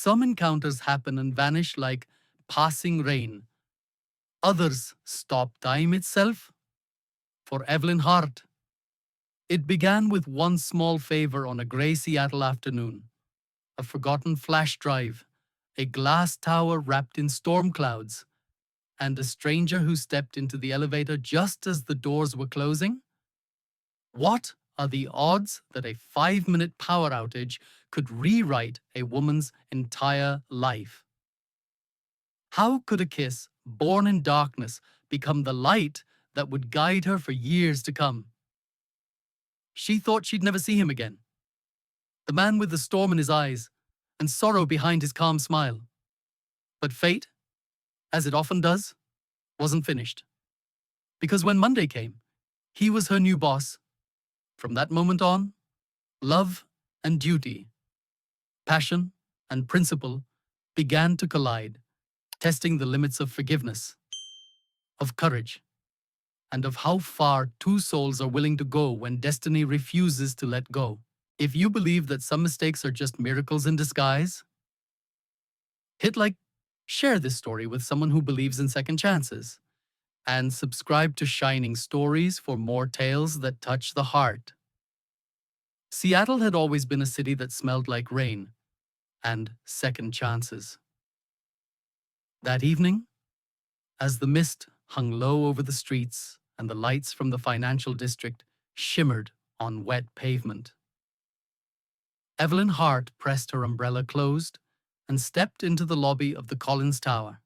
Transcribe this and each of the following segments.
Some encounters happen and vanish like passing rain. Others stop time itself. For Evelyn Hart, it began with one small favor on a gray Seattle afternoon. A forgotten flash drive, a glass tower wrapped in storm clouds, and a stranger who stepped into the elevator just as the doors were closing? What are the odds that a 5-minute power outage could rewrite a woman's entire life? How could a kiss, born in darkness, become the light that would guide her for years to come? She thought she'd never see him again. The man with the storm in his eyes and sorrow behind his calm smile. But fate, as it often does, wasn't finished. Because when Monday came, he was her new boss. From that moment on, love and duty, passion and principle began to collide, testing the limits of forgiveness, of courage, and of how far two souls are willing to go when destiny refuses to let go. If you believe that some mistakes are just miracles in disguise, hit like, share this story with someone who believes in second chances, and subscribe to Shining Stories for more tales that touch the heart. Seattle had always been a city that smelled like rain and second chances. That evening, as the mist hung low over the streets and the lights from the financial district shimmered on wet pavement, Evelyn Hart pressed her umbrella closed and stepped into the lobby of the Collins Tower.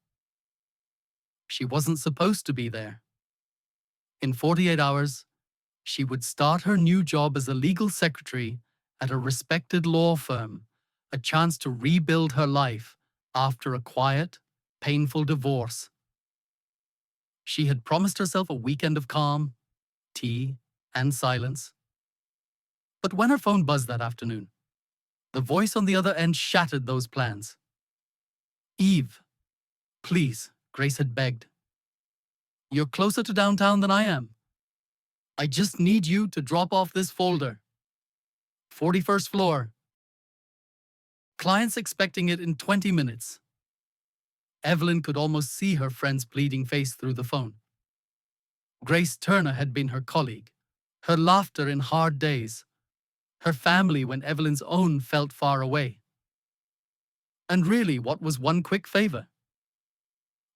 She wasn't supposed to be there. In 48 hours, she would start her new job as a legal secretary at a respected law firm, a chance to rebuild her life after a quiet, painful divorce. She had promised herself a weekend of calm, tea, and silence. But when her phone buzzed that afternoon, the voice on the other end shattered those plans. "Eve, please," Grace had begged. "You're closer to downtown than I am. I just need you to drop off this folder. 41st floor. Client's expecting it in 20 minutes. Evelyn could almost see her friend's pleading face through the phone. Grace Turner had been her colleague, her laughter in hard days, her family when Evelyn's own felt far away. And really, what was one quick favor?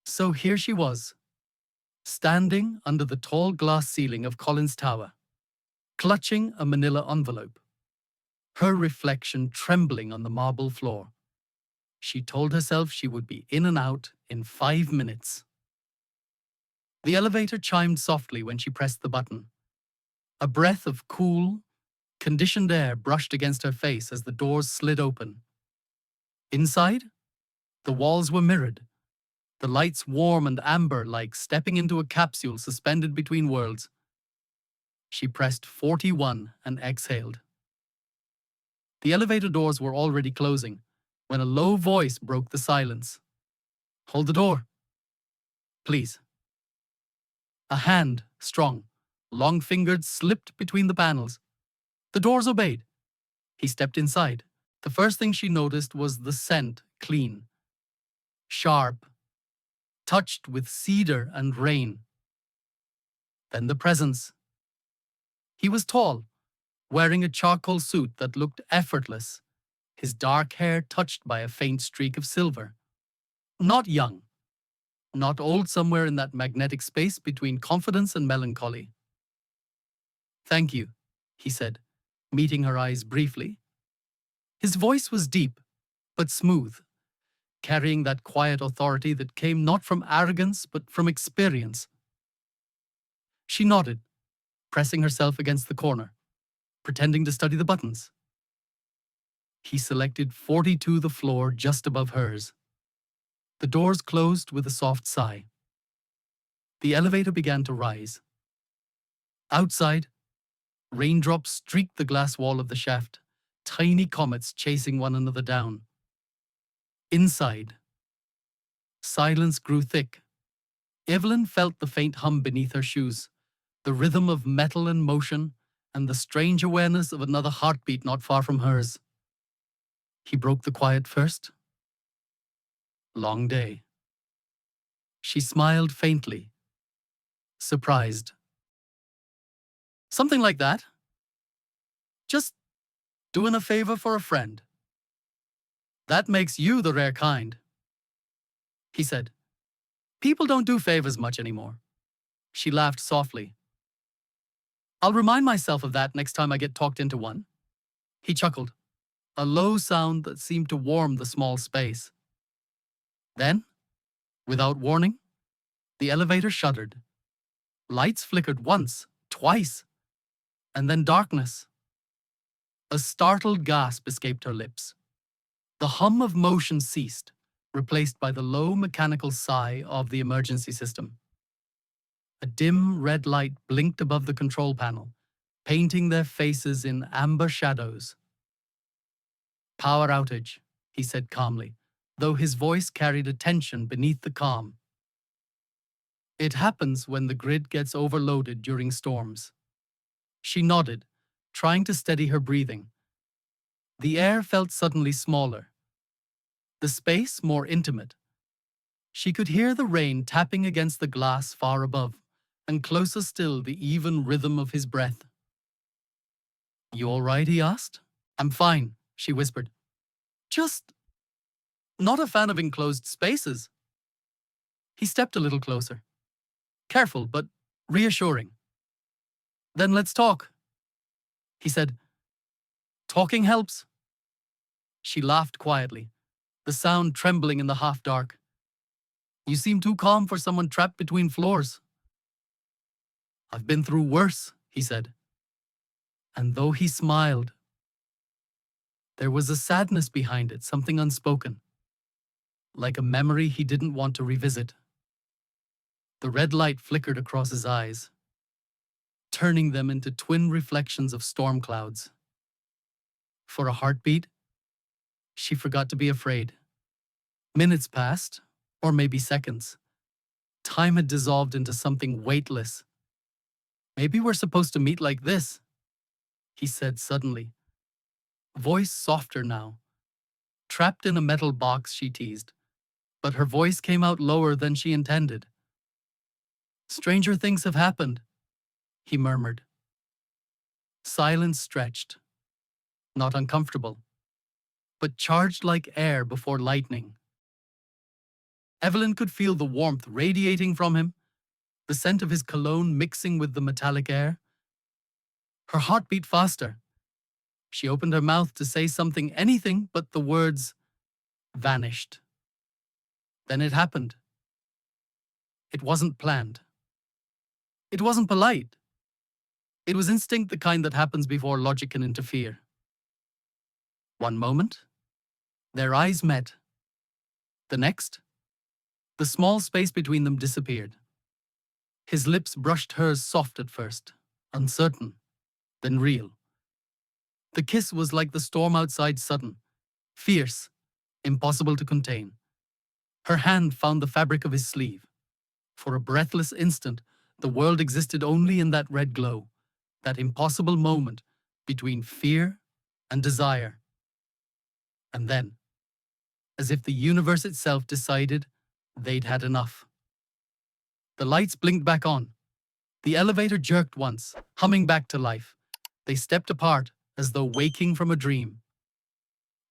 So here she was, standing under the tall glass ceiling of Collins Tower, clutching a manila envelope, her reflection trembling on the marble floor. She told herself she would be in and out in 5 minutes. The elevator chimed softly when she pressed the button. A breath of cool, conditioned air brushed against her face as the doors slid open. Inside, the walls were mirrored, the lights warm and amber like stepping into a capsule suspended between worlds. She pressed 41 and exhaled. The elevator doors were already closing when a low voice broke the silence. "Hold the door. Please." A hand, strong, long-fingered, slipped between the panels. The doors obeyed. He stepped inside. The first thing she noticed was the scent, clean, sharp, touched with cedar and rain. Then the presence. He was tall, wearing a charcoal suit that looked effortless, his dark hair touched by a faint streak of silver. Not young, not old, somewhere in that magnetic space between confidence and melancholy. "Thank you," he said, meeting her eyes briefly. His voice was deep, but smooth, carrying that quiet authority that came not from arrogance, but from experience. She nodded, pressing herself against the corner, pretending to study the buttons. He selected 42, the floor just above hers. The doors closed with a soft sigh. The elevator began to rise. Outside, raindrops streaked the glass wall of the shaft, tiny comets chasing one another down. Inside, silence grew thick. Evelyn felt the faint hum beneath her shoes, the rhythm of metal and motion, and the strange awareness of another heartbeat not far from hers. He broke the quiet first, Long day. She smiled faintly, surprised. Something like that. Just doing a favor for a friend. That makes you the rare kind, he said. People don't do favors much anymore. She laughed softly. I'll remind myself of that next time I get talked into one. He chuckled, a low sound that seemed to warm the small space. Then, without warning, the elevator shuddered. Lights flickered once, twice, and then darkness. A startled gasp escaped her lips. The hum of motion ceased, replaced by the low mechanical sigh of the emergency system. A dim red light blinked above the control panel, painting their faces in amber shadows. Power outage, he said calmly, though his voice carried a tension beneath the calm. It happens when the grid gets overloaded during storms. She nodded, trying to steady her breathing. The air felt suddenly smaller, the space more intimate. She could hear the rain tapping against the glass far above, and closer still the even rhythm of his breath. You all right? He asked. I'm fine, she whispered. Just not a fan of enclosed spaces. He stepped a little closer. Careful, but reassuring. Then let's talk, he said. Talking helps. She laughed quietly, the sound trembling in the half-dark. You seem too calm for someone trapped between floors. I've been through worse, he said. And though he smiled, there was a sadness behind it, something unspoken, like a memory he didn't want to revisit. The red light flickered across his eyes, turning them into twin reflections of storm clouds. For a heartbeat, she forgot to be afraid. Minutes passed, or maybe seconds. Time had dissolved into something weightless. Maybe we're supposed to meet like this, he said suddenly. Voice softer now. Trapped in a metal box, she teased, but her voice came out lower than she intended. Stranger things have happened, he murmured. Silence stretched, not uncomfortable, but charged like air before lightning. Evelyn could feel the warmth radiating from him, the scent of his cologne mixing with the metallic air. Her heart beat faster. She opened her mouth to say something, anything but the words vanished. Then it happened. It wasn't planned. It wasn't polite. It was instinct, the kind that happens before logic can interfere. One moment, their eyes met. The next, the small space between them disappeared. His lips brushed hers, soft at first, uncertain, then real. The kiss was like the storm outside, sudden, fierce, impossible to contain. Her hand found the fabric of his sleeve. For a breathless instant, the world existed only in that red glow, that impossible moment between fear and desire. And then, as if the universe itself decided they'd had enough. The lights blinked back on. The elevator jerked once, humming back to life. They stepped apart, as though waking from a dream.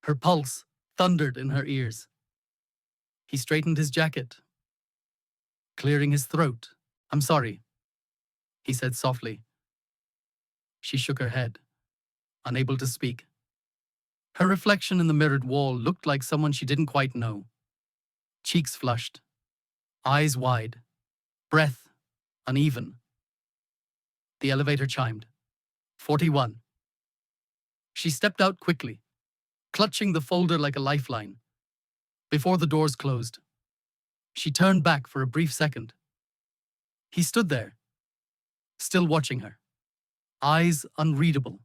Her pulse thundered in her ears. He straightened his jacket, clearing his throat. I'm sorry, he said softly. She shook her head, unable to speak. Her reflection in the mirrored wall looked like someone she didn't quite know. Cheeks flushed, eyes wide, breath uneven. The elevator chimed. 41. She stepped out quickly, clutching the folder like a lifeline. Before the doors closed, she turned back for a brief second. He stood there, still watching her, eyes unreadable,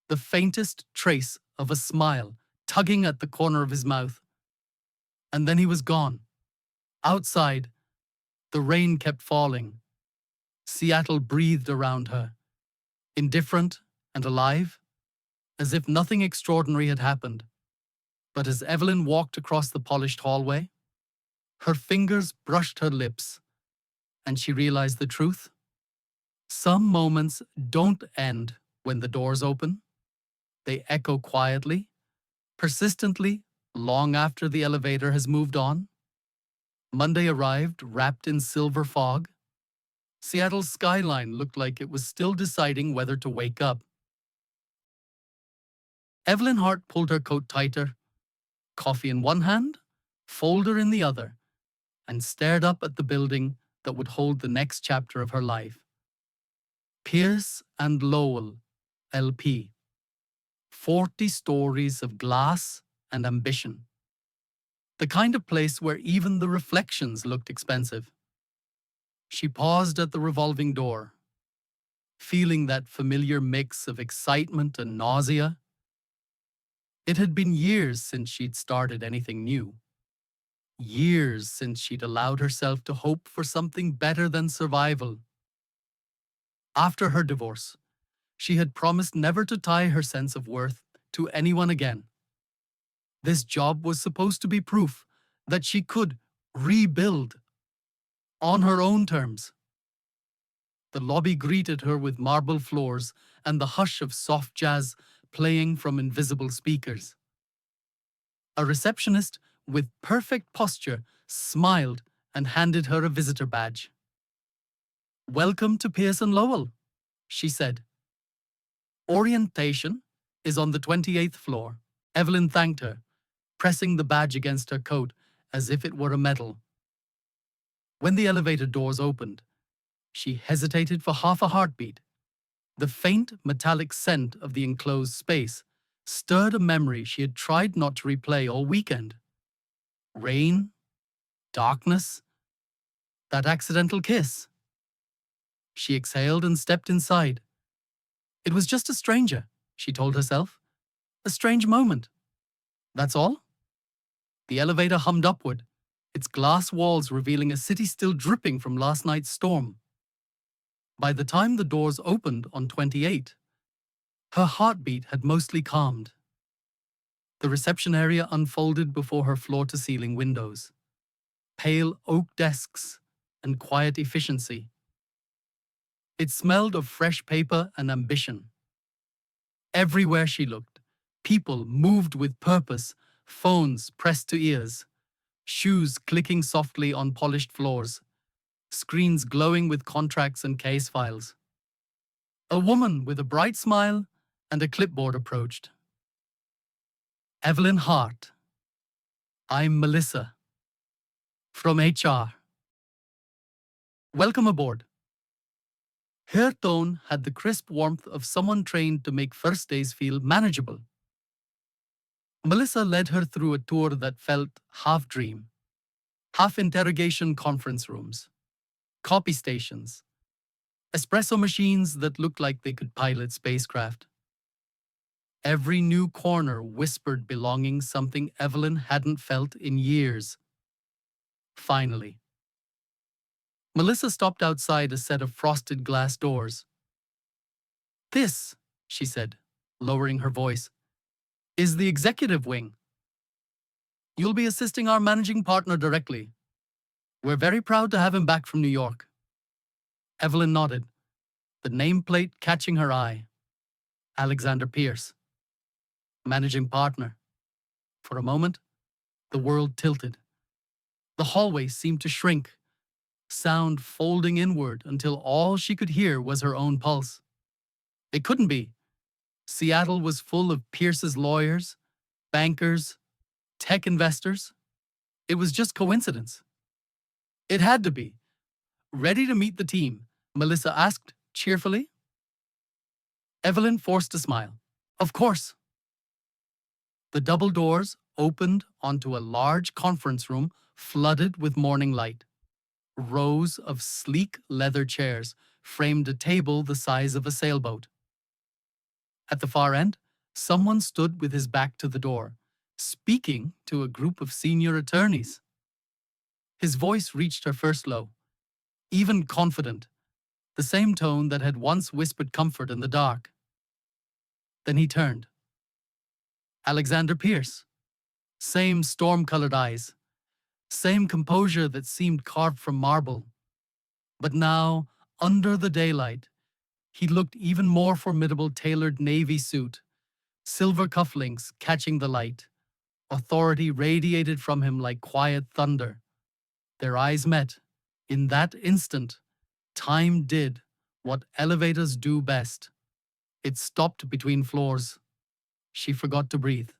the faintest trace of a smile tugging at the corner of his mouth. And then he was gone. Outside, the rain kept falling. Seattle breathed around her, indifferent and alive, as if nothing extraordinary had happened. But as Evelyn walked across the polished hallway, Her fingers brushed her lips, and she realized the truth. Some moments don't end when the doors open. They echo quietly, persistently, long after the elevator has moved on. Monday arrived, wrapped in silver fog. Seattle's skyline looked like it was still deciding whether to wake up. Evelyn Hart pulled her coat tighter, coffee in one hand, folder in the other, and stared up at the building that would hold the next chapter of her life. Pierce and Lowell, LP. 40 stories of glass and ambition. The kind of place where even the reflections looked expensive. She paused at the revolving door, feeling that familiar mix of excitement and nausea. It had been years since she'd started anything new. Years since she'd allowed herself to hope for something better than survival. After her divorce, she had promised never to tie her sense of worth to anyone again. This job was supposed to be proof that she could rebuild on her own terms. The lobby greeted her with marble floors and the hush of soft jazz playing from invisible speakers. A receptionist with perfect posture smiled and handed her a visitor badge. "Welcome to Pierce and Lowell," she said. "Orientation is on the 28th floor." Evelyn thanked her, pressing the badge against her coat as if it were a medal. When the elevator doors opened, she hesitated for half a heartbeat. The faint metallic scent of the enclosed space stirred a memory she had tried not to replay all weekend. Rain, darkness, that accidental kiss. She exhaled and stepped inside. It was just a stranger, she told herself. A strange moment. That's all. The elevator hummed upward, its glass walls revealing a city still dripping from last night's storm. By the time the doors opened on 28, her heartbeat had mostly calmed. The reception area unfolded before her floor-to-ceiling windows. Pale oak desks and quiet efficiency. It smelled of fresh paper and ambition. Everywhere she looked, people moved with purpose, phones pressed to ears, shoes clicking softly on polished floors, screens glowing with contracts and case files. A woman with a bright smile and a clipboard approached. "Evelyn Hart. I'm Melissa. From HR. Welcome aboard." Her tone had the crisp warmth of someone trained to make first days feel manageable. Melissa led her through a tour that felt half dream, half interrogation conference rooms, copy stations, espresso machines that looked like they could pilot spacecraft. Every new corner whispered belonging, something Evelyn hadn't felt in years. Finally, Melissa stopped outside a set of frosted glass doors. "This," she said, lowering her voice, "is the executive wing. You'll be assisting our managing partner directly. We're very proud to have him back from New York." Evelyn nodded, the nameplate catching her eye. Alexander Pierce, managing partner. For a moment, the world tilted. The hallway seemed to shrink, sound folding inward until all she could hear was her own pulse. It couldn't be. Seattle was full of Pierce's lawyers, bankers, tech investors. It was just coincidence. It had to be. "Ready to meet the team?" Melissa asked cheerfully. Evelyn forced a smile. "Of course." The double doors opened onto a large conference room flooded with morning light. Rows of sleek leather chairs framed a table the size of a sailboat. At the far end, someone stood with his back to the door, speaking to a group of senior attorneys. His voice reached her first low, even confident, the same tone that had once whispered comfort in the dark. Then he turned. Alexander Pierce. Same storm-colored eyes, Same composure that seemed carved from marble. But now, under the daylight, he looked even more formidable, tailored navy suit, silver cufflinks catching the light. Authority radiated from him like quiet thunder. Their eyes met. In that instant, time did what elevators do best. It stopped between floors. She forgot to breathe.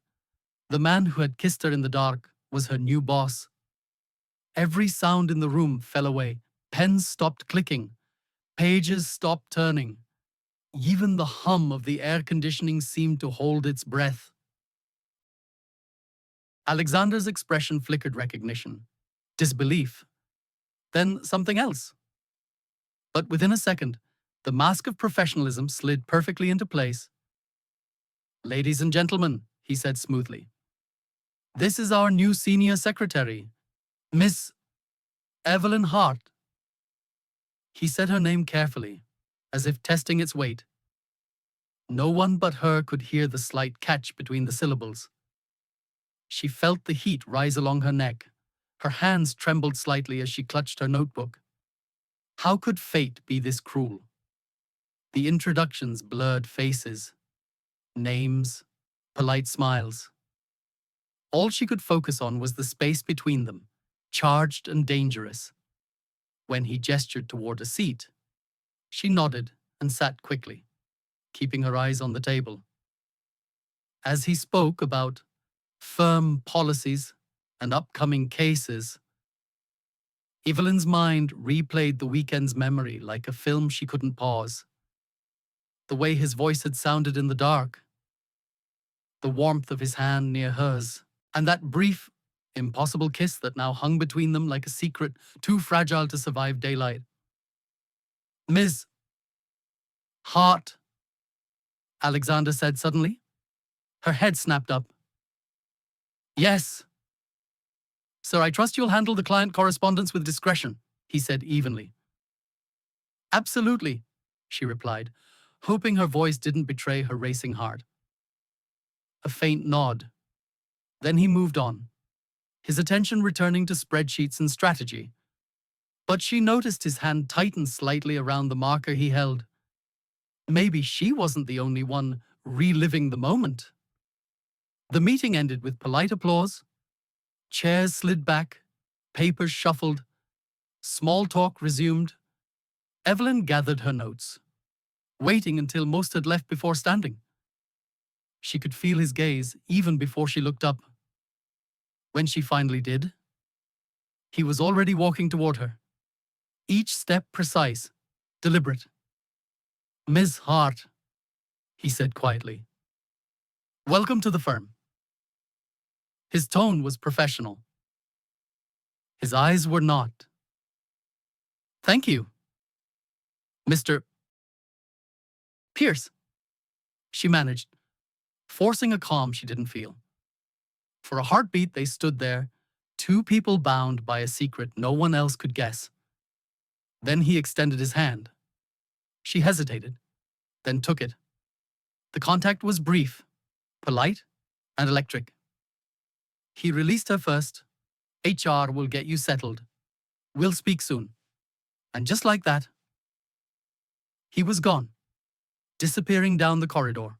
The man who had kissed her in the dark was her new boss. Every sound in the room fell away. Pens stopped clicking. Pages stopped turning. Even the hum of the air conditioning seemed to hold its breath. Alexander's expression flickered recognition, disbelief, then something else. But within a second, the mask of professionalism slid perfectly into place. "Ladies and gentlemen," he said smoothly, "this is our new senior secretary, Miss Evelyn Hart." He said her name carefully, as if testing its weight. No one but her could hear the slight catch between the syllables. She felt the heat rise along her neck. Her hands trembled slightly as she clutched her notebook. How could fate be this cruel? The introductions blurred faces, names, polite smiles. All she could focus on was the space between them, charged and dangerous. When he gestured toward a seat, she nodded and sat quickly, keeping her eyes on the table. As he spoke about firm policies and upcoming cases, Evelyn's mind replayed the weekend's memory like a film she couldn't pause. The way his voice had sounded in the dark, the warmth of his hand near hers, and that brief, impossible kiss that now hung between them like a secret too fragile to survive daylight. "Ms. Hart," Alexander said suddenly. Her head snapped up. "Yes. Sir, I trust you'll handle the client correspondence with discretion," he said evenly. "Absolutely," she replied, hoping her voice didn't betray her racing heart. A faint nod. Then he moved on, his attention returning to spreadsheets and strategy. But she noticed his hand tighten slightly around the marker he held. Maybe she wasn't the only one reliving the moment. The meeting ended with polite applause. Chairs slid back, papers shuffled, small talk resumed. Evelyn gathered her notes, waiting until most had left before standing. She could feel his gaze even before she looked up. When she finally did, he was already walking toward her, each step precise, deliberate. "Ms. Hart," he said quietly, "welcome to the firm." His tone was professional. His eyes were not. "Thank you, Mr. Pierce," she managed, forcing a calm she didn't feel. For a heartbeat, they stood there, two people bound by a secret no one else could guess. Then he extended his hand. She hesitated, then took it. The contact was brief, polite, and electric. He released her first. "HR will get you settled. We'll speak soon." And just like that, he was gone, disappearing down the corridor,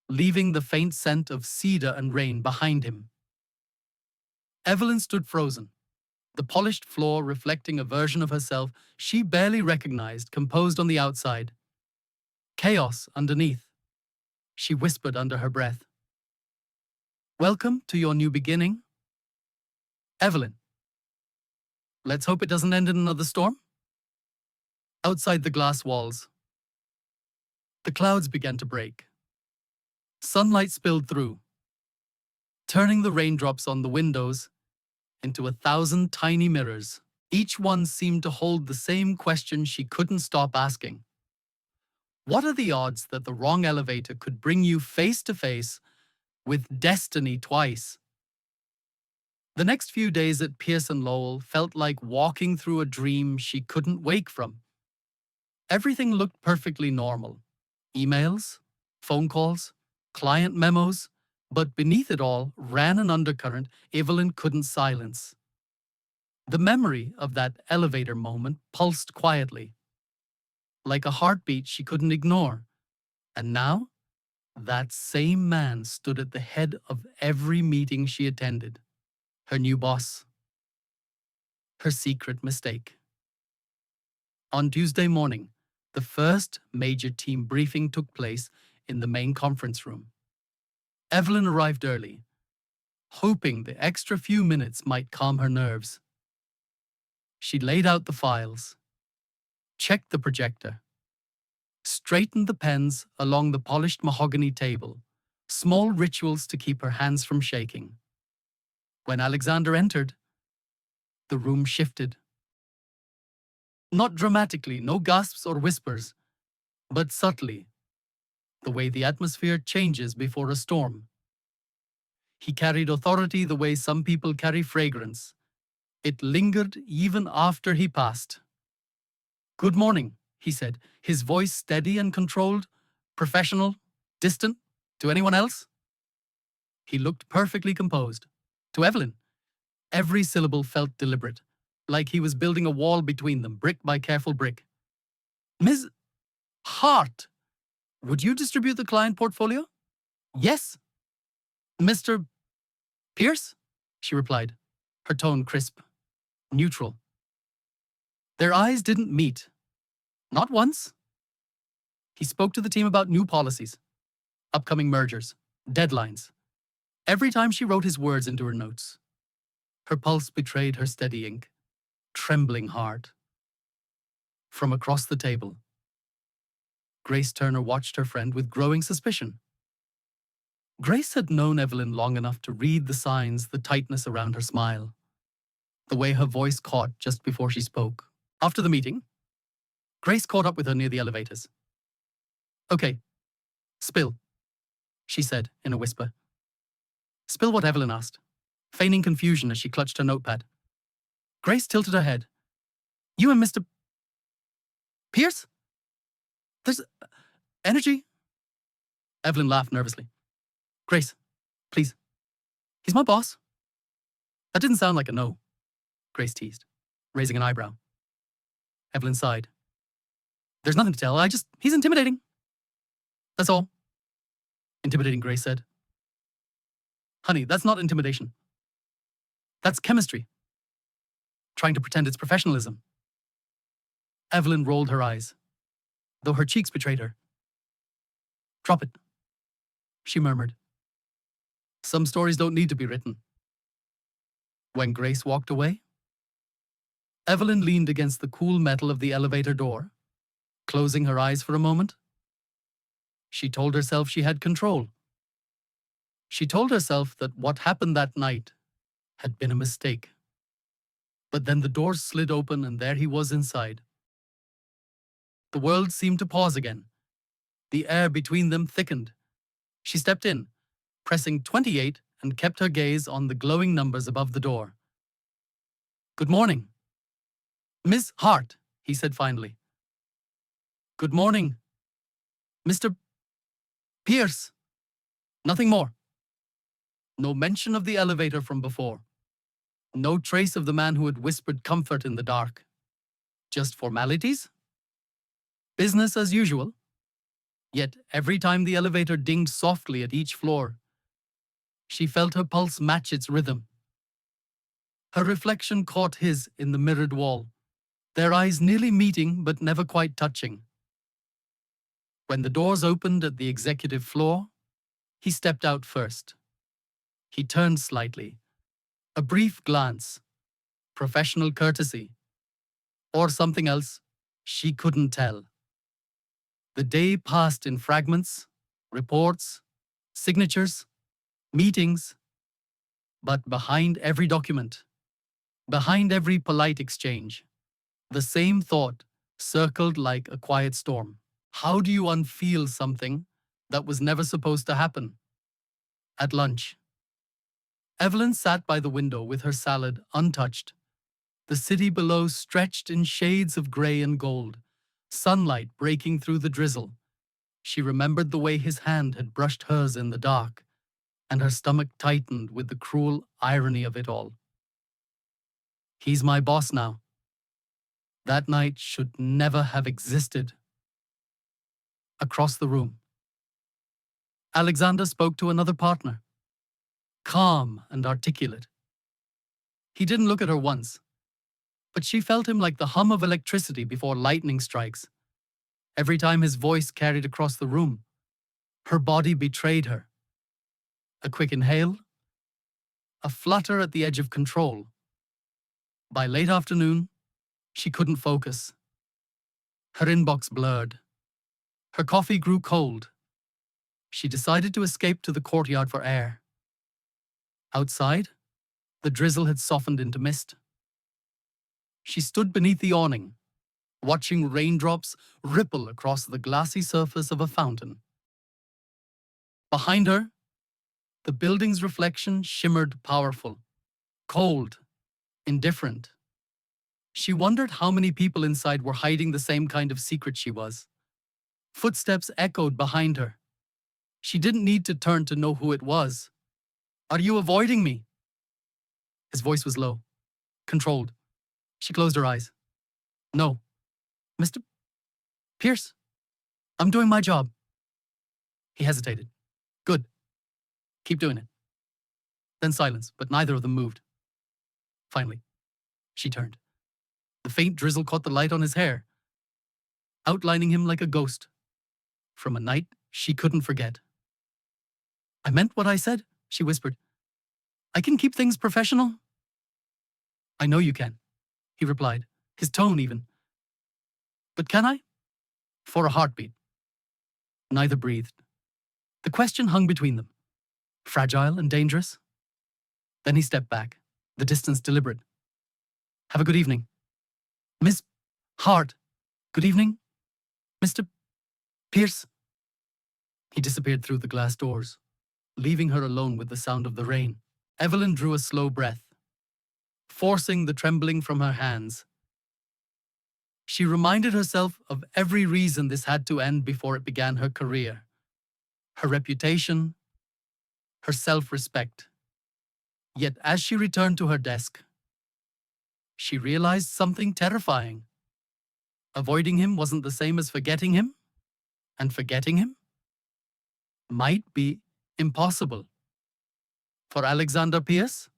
leaving the faint scent of cedar and rain behind him. Evelyn stood frozen, the polished floor reflecting a version of herself she barely recognized composed on the outside. Chaos underneath. She whispered under her breath, "Welcome to your new beginning, Evelyn. Let's hope it doesn't end in another storm." Outside the glass walls, the clouds began to break. Sunlight spilled through, turning the raindrops on the windows into 1,000 tiny mirrors. Each one seemed to hold the same question she couldn't stop asking. What are the odds that the wrong elevator could bring you face to face with destiny twice? The next few days at Pearson Lowell felt like walking through a dream she couldn't wake from. Everything looked perfectly normal. Emails, phone calls, client memos, but beneath it all ran an undercurrent Evelyn couldn't silence. The memory of that elevator moment pulsed quietly, like a heartbeat she couldn't ignore. And now, that same man stood at the head of every meeting she attended. Her new boss. Her secret mistake. On Tuesday morning, the first major team briefing took place in the main conference room. Evelyn arrived early, hoping the extra few minutes might calm her nerves. She laid out the files, checked the projector, straightened the pens along the polished mahogany table, small rituals to keep her hands from shaking. When Alexander entered, the room shifted. Not dramatically, no gasps or whispers, but subtly, the way the atmosphere changes before a storm. He carried authority the way some people carry fragrance. It lingered even after he passed. "Good morning," he said, his voice steady and controlled, professional, distant. To anyone else? He looked perfectly composed. To Evelyn, every syllable felt deliberate, like he was building a wall between them, brick by careful brick. "Ms. Hart, would you distribute the client portfolio?" "Yes." "Mr. Pierce?" she replied, her tone crisp, neutral. Their eyes didn't meet. Not once. He spoke to the team about new policies, upcoming mergers, deadlines. Every time she wrote his words into her notes, her pulse betrayed her steady ink, trembling heart. From across the table, Grace Turner watched her friend with growing suspicion. Grace had known Evelyn long enough to read the signs, the tightness around her smile, the way her voice caught just before she spoke. After the meeting, Grace caught up with her near the elevators. "Okay, spill," she said in a whisper. "Spill what Evelyn asked," feigning confusion as she clutched her notepad. Grace tilted her head. "You and Mr. Pierce? There's energy?" Evelyn laughed nervously. "Grace, please. He's my boss." "That didn't sound like a no," Grace teased, raising an eyebrow. Evelyn sighed. "There's nothing to tell. He's intimidating. That's all." "Intimidating," Grace said. "Honey, that's not intimidation. That's chemistry. Trying to pretend it's professionalism." Evelyn rolled her eyes, though her cheeks betrayed her. "Drop it," she murmured. "Some stories don't need to be written." When Grace walked away, Evelyn leaned against the cool metal of the elevator door, closing her eyes for a moment. She told herself she had control. She told herself that what happened that night had been a mistake. But then the doors slid open and there he was inside. The world seemed to pause again. The air between them thickened. She stepped in, pressing 28, and kept her gaze on the glowing numbers above the door. "Good morning." "Miss Hart," he said finally. "Good morning, Mr. Pierce." Nothing more. No mention of the elevator from before. No trace of the man who had whispered comfort in the dark. Just formalities? Business as usual. Yet every time the elevator dinged softly at each floor, she felt her pulse match its rhythm. Her reflection caught his in the mirrored wall, their eyes nearly meeting but never quite touching. When the doors opened at the executive floor, he stepped out first. He turned slightly. A brief glance. Professional courtesy. Or something else, she couldn't tell. The day passed in fragments, reports, signatures, meetings. But behind every document, behind every polite exchange, the same thought circled like a quiet storm. How do you unfeel something that was never supposed to happen? At lunch, Evelyn sat by the window with her salad untouched. The city below stretched in shades of gray and gold, sunlight breaking through the drizzle. She remembered the way his hand had brushed hers in the dark, and her stomach tightened with the cruel irony of it all. He's my boss now. That night should never have existed. Across the room, Alexander spoke to another partner, calm and articulate. He didn't look at her once, but she felt him like the hum of electricity before lightning strikes. Every time his voice carried across the room, her body betrayed her. A quick inhale, a flutter at the edge of control. By late afternoon, she couldn't focus. Her inbox blurred. Her coffee grew cold. She decided to escape to the courtyard for air. Outside, the drizzle had softened into mist. She stood beneath the awning, watching raindrops ripple across the glassy surface of a fountain. Behind her, the building's reflection shimmered powerful, cold, indifferent. She wondered how many people inside were hiding the same kind of secret she was. Footsteps echoed behind her. She didn't need to turn to know who it was. "Are you avoiding me?" His voice was low, controlled. She closed her eyes. "No. Mr. Pierce, I'm doing my job." He hesitated. "Good. Keep doing it." Then silence, but neither of them moved. Finally, she turned. The faint drizzle caught the light on his hair, outlining him like a ghost from a night she couldn't forget. "I meant what I said," she whispered. "I can keep things professional." "I know you can," he replied, his tone even. "But can I?" For a heartbeat. Neither breathed. The question hung between them, fragile and dangerous. Then he stepped back, the distance deliberate. "Have a good evening." "Miss Hart, good evening. Mr. Pierce." He disappeared through the glass doors, leaving her alone with the sound of the rain. Evelyn drew a slow breath, forcing the trembling from her hands. She reminded herself of every reason this had to end before it began her career. Her reputation, her self-respect. Yet as she returned to her desk, she realized something terrifying. Avoiding him wasn't the same as forgetting him, and forgetting him might be impossible. For Alexander Pierce,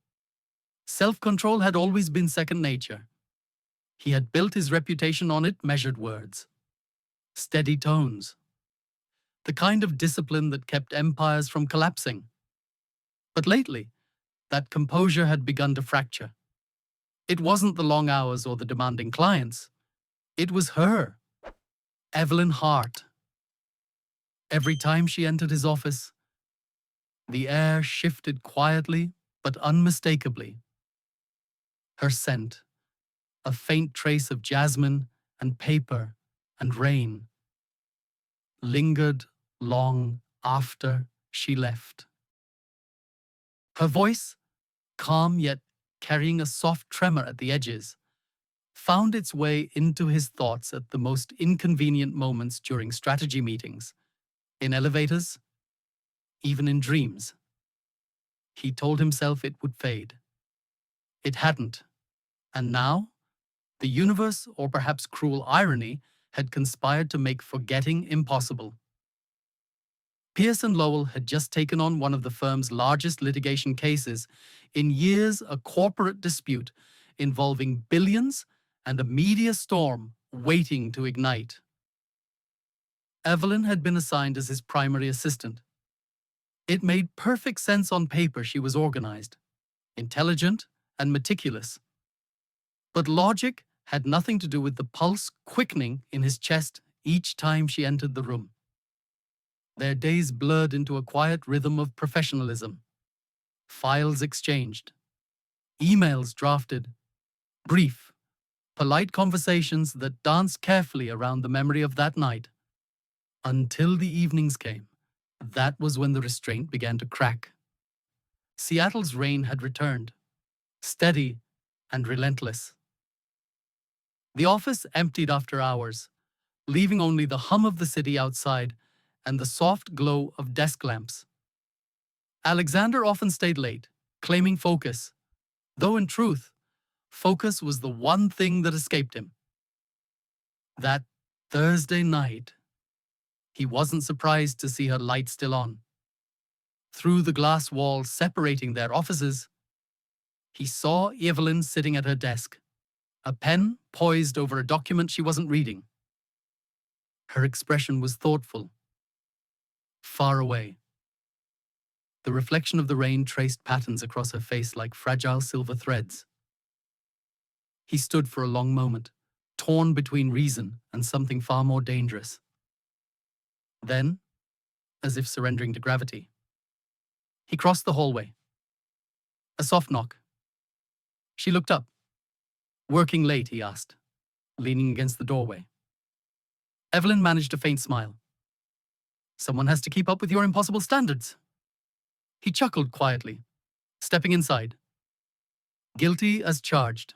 self-control had always been second nature. He had built his reputation on it, measured words, steady tones, the kind of discipline that kept empires from collapsing. But lately, that composure had begun to fracture. It wasn't the long hours or the demanding clients. It was her, Evelyn Hart. Every time she entered his office, the air shifted quietly but unmistakably. Her scent, a faint trace of jasmine and paper and rain, lingered long after she left. Her voice, calm yet carrying a soft tremor at the edges, found its way into his thoughts at the most inconvenient moments during strategy meetings, in elevators, even in dreams. He told himself it would fade. It hadn't, and now, the universe, or perhaps cruel irony, had conspired to make forgetting impossible. Pierce and Lowell had just taken on one of the firm's largest litigation cases in years, a corporate dispute involving billions and a media storm waiting to ignite. Evelyn had been assigned as his primary assistant. It made perfect sense on paper. She was organized, intelligent, and meticulous. But logic had nothing to do with the pulse quickening in his chest each time she entered the room. Their days blurred into a quiet rhythm of professionalism. Files exchanged, emails drafted, brief, polite conversations that danced carefully around the memory of that night. Until the evenings came, that was when the restraint began to crack. Seattle's rain had returned, steady and relentless. The office emptied after hours, leaving only the hum of the city outside and the soft glow of desk lamps. Alexander often stayed late, claiming focus, though in truth, Focus was the one thing that escaped him. That Thursday night, he wasn't surprised to see her light still on. Through the glass wall separating their offices, he saw Evelyn sitting at her desk, a pen poised over a document she wasn't reading. Her expression was thoughtful, far away. The reflection of the rain traced patterns across her face like fragile silver threads. He stood for a long moment, torn between reason and something far more dangerous. Then, as if surrendering to gravity, he crossed the hallway. A soft knock. She looked up. "Working late?" he asked, leaning against the doorway. Evelyn managed a faint smile. "Someone has to keep up with your impossible standards." He chuckled quietly, stepping inside. Guilty as charged.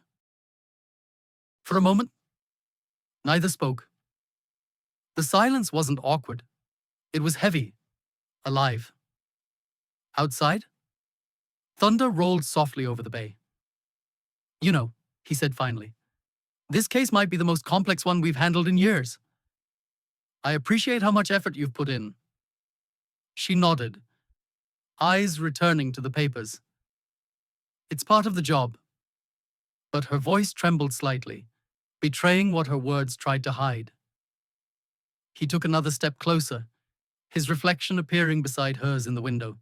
For a moment, neither spoke. The silence wasn't awkward. It was heavy, alive. Outside, thunder rolled softly over the bay. "You know," he said finally, "this case might be the most complex one we've handled in years. I appreciate how much effort you've put in." She nodded, eyes returning to the papers. "It's part of the job." But her voice trembled slightly, betraying what her words tried to hide. He took another step closer, his reflection appearing beside hers in the window.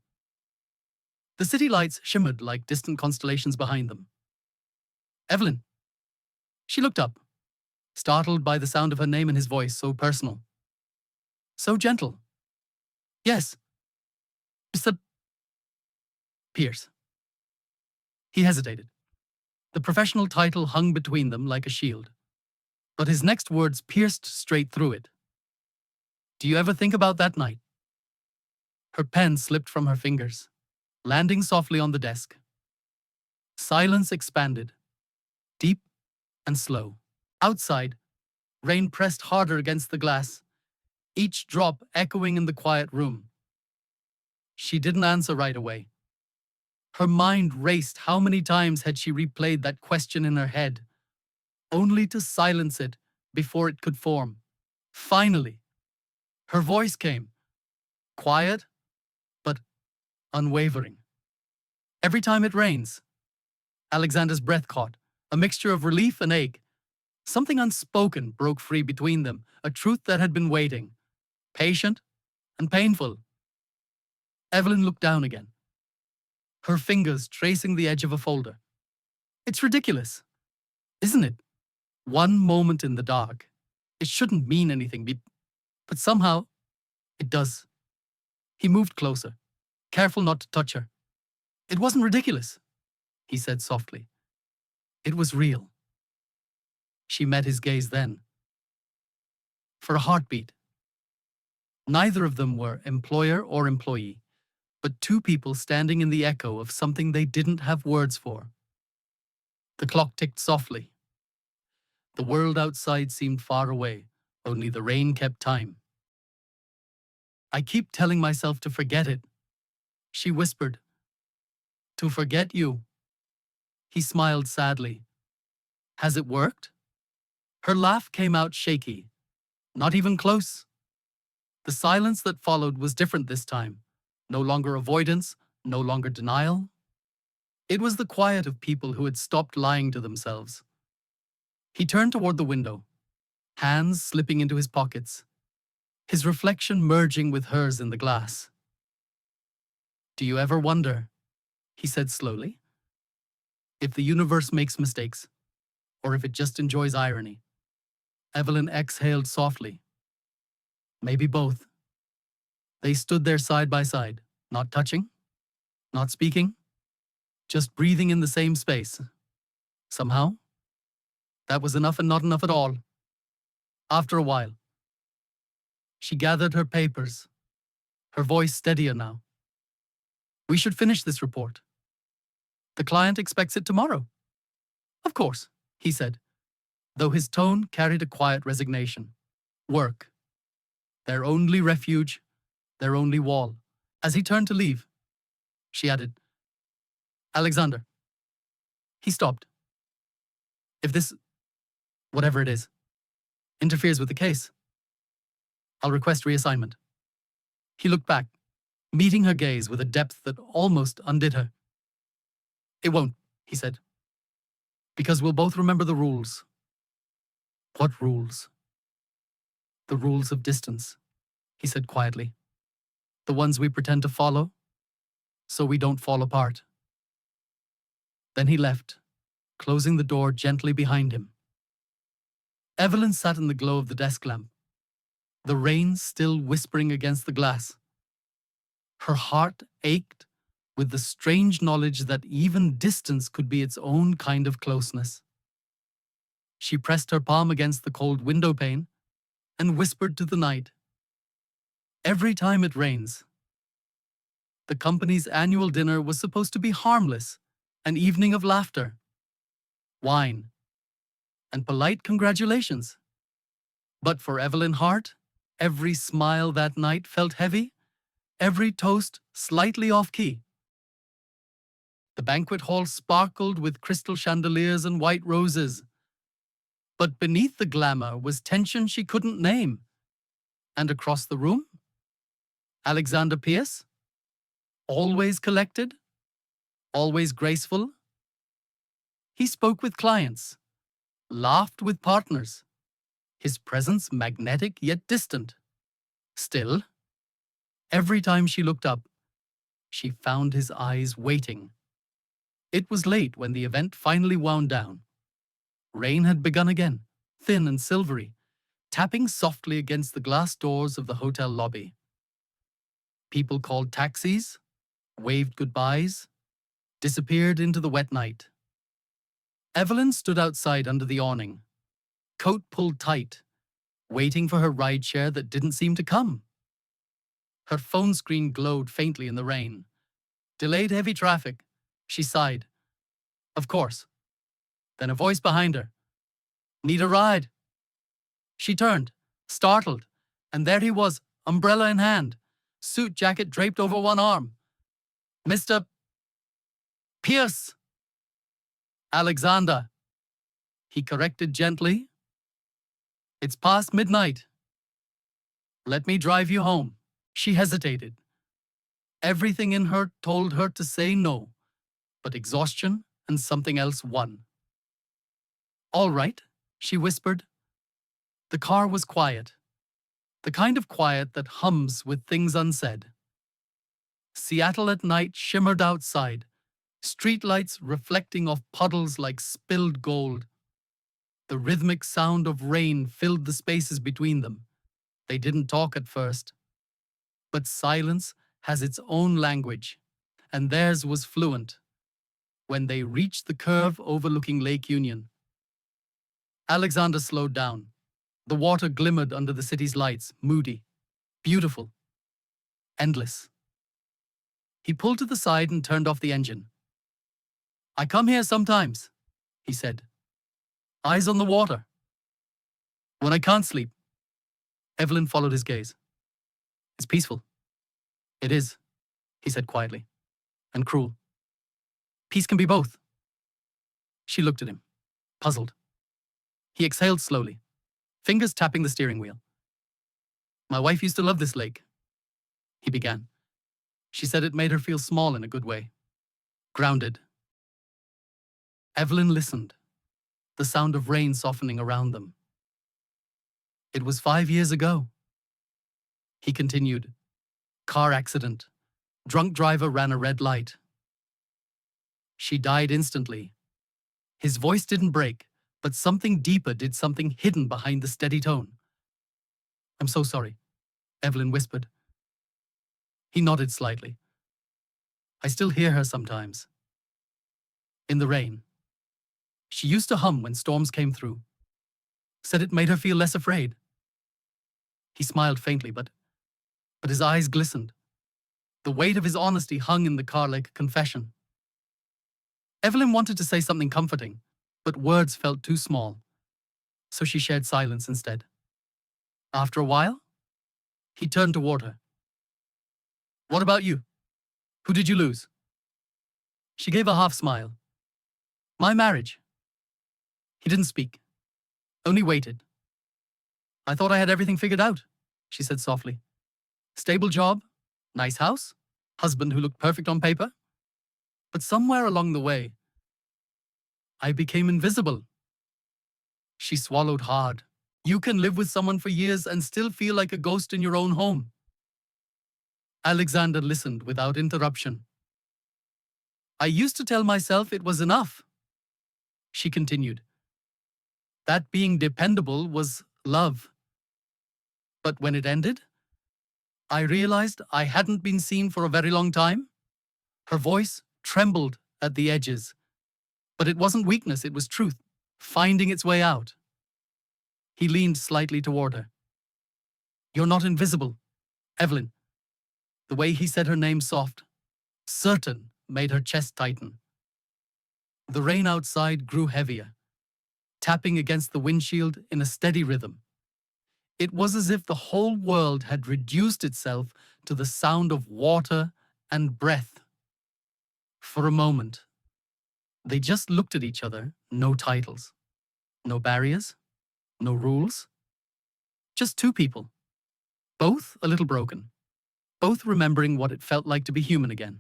The city lights shimmered like distant constellations behind them. "Evelyn." She looked up, startled by the sound of her name and his voice so personal. So gentle. "Yes. Mr. Pierce." He hesitated. The professional title hung between them like a shield. But his next words pierced straight through it. "Do you ever think about that night?" Her pen slipped from her fingers, landing softly on the desk. Silence expanded, deep and slow. Outside, rain pressed harder against the glass, each drop echoing in the quiet room. She didn't answer right away. Her mind raced. How many times had she replayed that question in her head, only to silence it before it could form? Finally, her voice came, quiet but unwavering. "Every time it rains." Alexander's breath caught, a mixture of relief and ache. Something unspoken broke free between them, a truth that had been waiting, patient and painful. Evelyn looked down again, her fingers tracing the edge of a folder. "It's ridiculous, isn't it? One moment in the dark. It shouldn't mean anything, but somehow it does." He moved closer, careful not to touch her. "It wasn't ridiculous," he said softly. "It was real." She met his gaze then. For a heartbeat. Neither of them were employer or employee, but two people standing in the echo of something they didn't have words for. The clock ticked softly. The world outside seemed far away, only the rain kept time. "I keep telling myself to forget it," she whispered. "To forget you." He smiled sadly. "Has it worked?" Her laugh came out shaky. "Not even close." The silence that followed was different this time. No longer avoidance, no longer denial. It was the quiet of people who had stopped lying to themselves. He turned toward the window, hands slipping into his pockets, his reflection merging with hers in the glass. "Do you ever wonder," he said slowly, "if the universe makes mistakes, or if it just enjoys irony?" Evelyn exhaled softly. "Maybe both." They stood there side by side, not touching, not speaking, just breathing in the same space. Somehow, that was enough and not enough at all. After a while, she gathered her papers, her voice steadier now. "We should finish this report. The client expects it tomorrow." "Of course," he said, though his tone carried a quiet resignation. Work. Their only refuge, their only wall. As he turned to leave, she added, "Alexander." He stopped. If this, whatever it is, interferes with the case, I'll request reassignment. He looked back, meeting her gaze with a depth that almost undid her. It won't, he said, because we'll both remember the rules. What rules? The rules of distance, he said quietly. The ones we pretend to follow, so we don't fall apart. Then he left, closing the door gently behind him. Evelyn sat in the glow of the desk lamp, the rain still whispering against the glass. Her heart ached with the strange knowledge that even distance could be its own kind of closeness. She pressed her palm against the cold window pane and whispered to the night, "Every time it rains." The company's annual dinner was supposed to be harmless, an evening of laughter, wine, and polite congratulations. But for Evelyn Hart, every smile that night felt heavy, every toast slightly off-key. The banquet hall sparkled with crystal chandeliers and white roses. But beneath the glamour was tension she couldn't name. And across the room, Alexander Pierce, always collected, always graceful. He spoke with clients, laughed with partners, his presence magnetic yet distant. Still, every time she looked up, she found his eyes waiting. It was late when the event finally wound down. Rain had begun again, thin and silvery, tapping softly against the glass doors of the hotel lobby. People called taxis, waved goodbyes, disappeared into the wet night. Evelyn stood outside under the awning, coat pulled tight, waiting for her rideshare that didn't seem to come. Her phone screen glowed faintly in the rain. Delayed heavy traffic, she sighed. Of course. Then a voice behind her. Need a ride? She turned, startled, and there he was, umbrella in hand, suit jacket draped over one arm. Mr. Pierce. Alexander. He corrected gently. It's past midnight. Let me drive you home. She hesitated. Everything in her told her to say no, but exhaustion and something else won. All right, she whispered. The car was quiet, the kind of quiet that hums with things unsaid. Seattle at night shimmered outside, streetlights reflecting off puddles like spilled gold. The rhythmic sound of rain filled the spaces between them. They didn't talk at first. But silence has its own language, and theirs was fluent. When they reached the curve overlooking Lake Union, Alexander slowed down. The water glimmered under the city's lights, moody, beautiful, endless. He pulled to the side and turned off the engine. I come here sometimes, he said. Eyes on the water. When I can't sleep. Evelyn followed his gaze. It's peaceful. It is, he said quietly, and cruel. Peace can be both. She looked at him, puzzled. He exhaled slowly, fingers tapping the steering wheel. My wife used to love this lake, he began. She said it made her feel small in a good way, grounded. Evelyn listened, the sound of rain softening around them. It was 5 years ago. He continued. Car accident. Drunk driver ran a red light. She died instantly. His voice didn't break, but something deeper did, something hidden behind the steady tone. I'm so sorry, Evelyn whispered. He nodded slightly. I still hear her sometimes. In the rain. She used to hum when storms came through. Said it made her feel less afraid. He smiled faintly, but his eyes glistened. The weight of his honesty hung in the car like a confession. Evelyn wanted to say something comforting, but words felt too small. So she shared silence instead. After a while, he turned toward her. What about you? Who did you lose? She gave a half smile. My marriage. He didn't speak, only waited. I thought I had everything figured out, she said softly. Stable job, nice house, husband who looked perfect on paper. But somewhere along the way, I became invisible. She swallowed hard. You can live with someone for years and still feel like a ghost in your own home. Alexander listened without interruption. I used to tell myself it was enough, she continued. That being dependable was love. But when it ended, I realized I hadn't been seen for a very long time. Her voice trembled at the edges. But it wasn't weakness, it was truth, finding its way out. He leaned slightly toward her. You're not invisible, Evelyn. The way he said her name soft, certain, made her chest tighten. The rain outside grew heavier, tapping against the windshield in a steady rhythm. It was as if the whole world had reduced itself to the sound of water and breath. For a moment, they just looked at each other, no titles, no barriers, no rules. Just two people, both a little broken, both remembering what it felt like to be human again.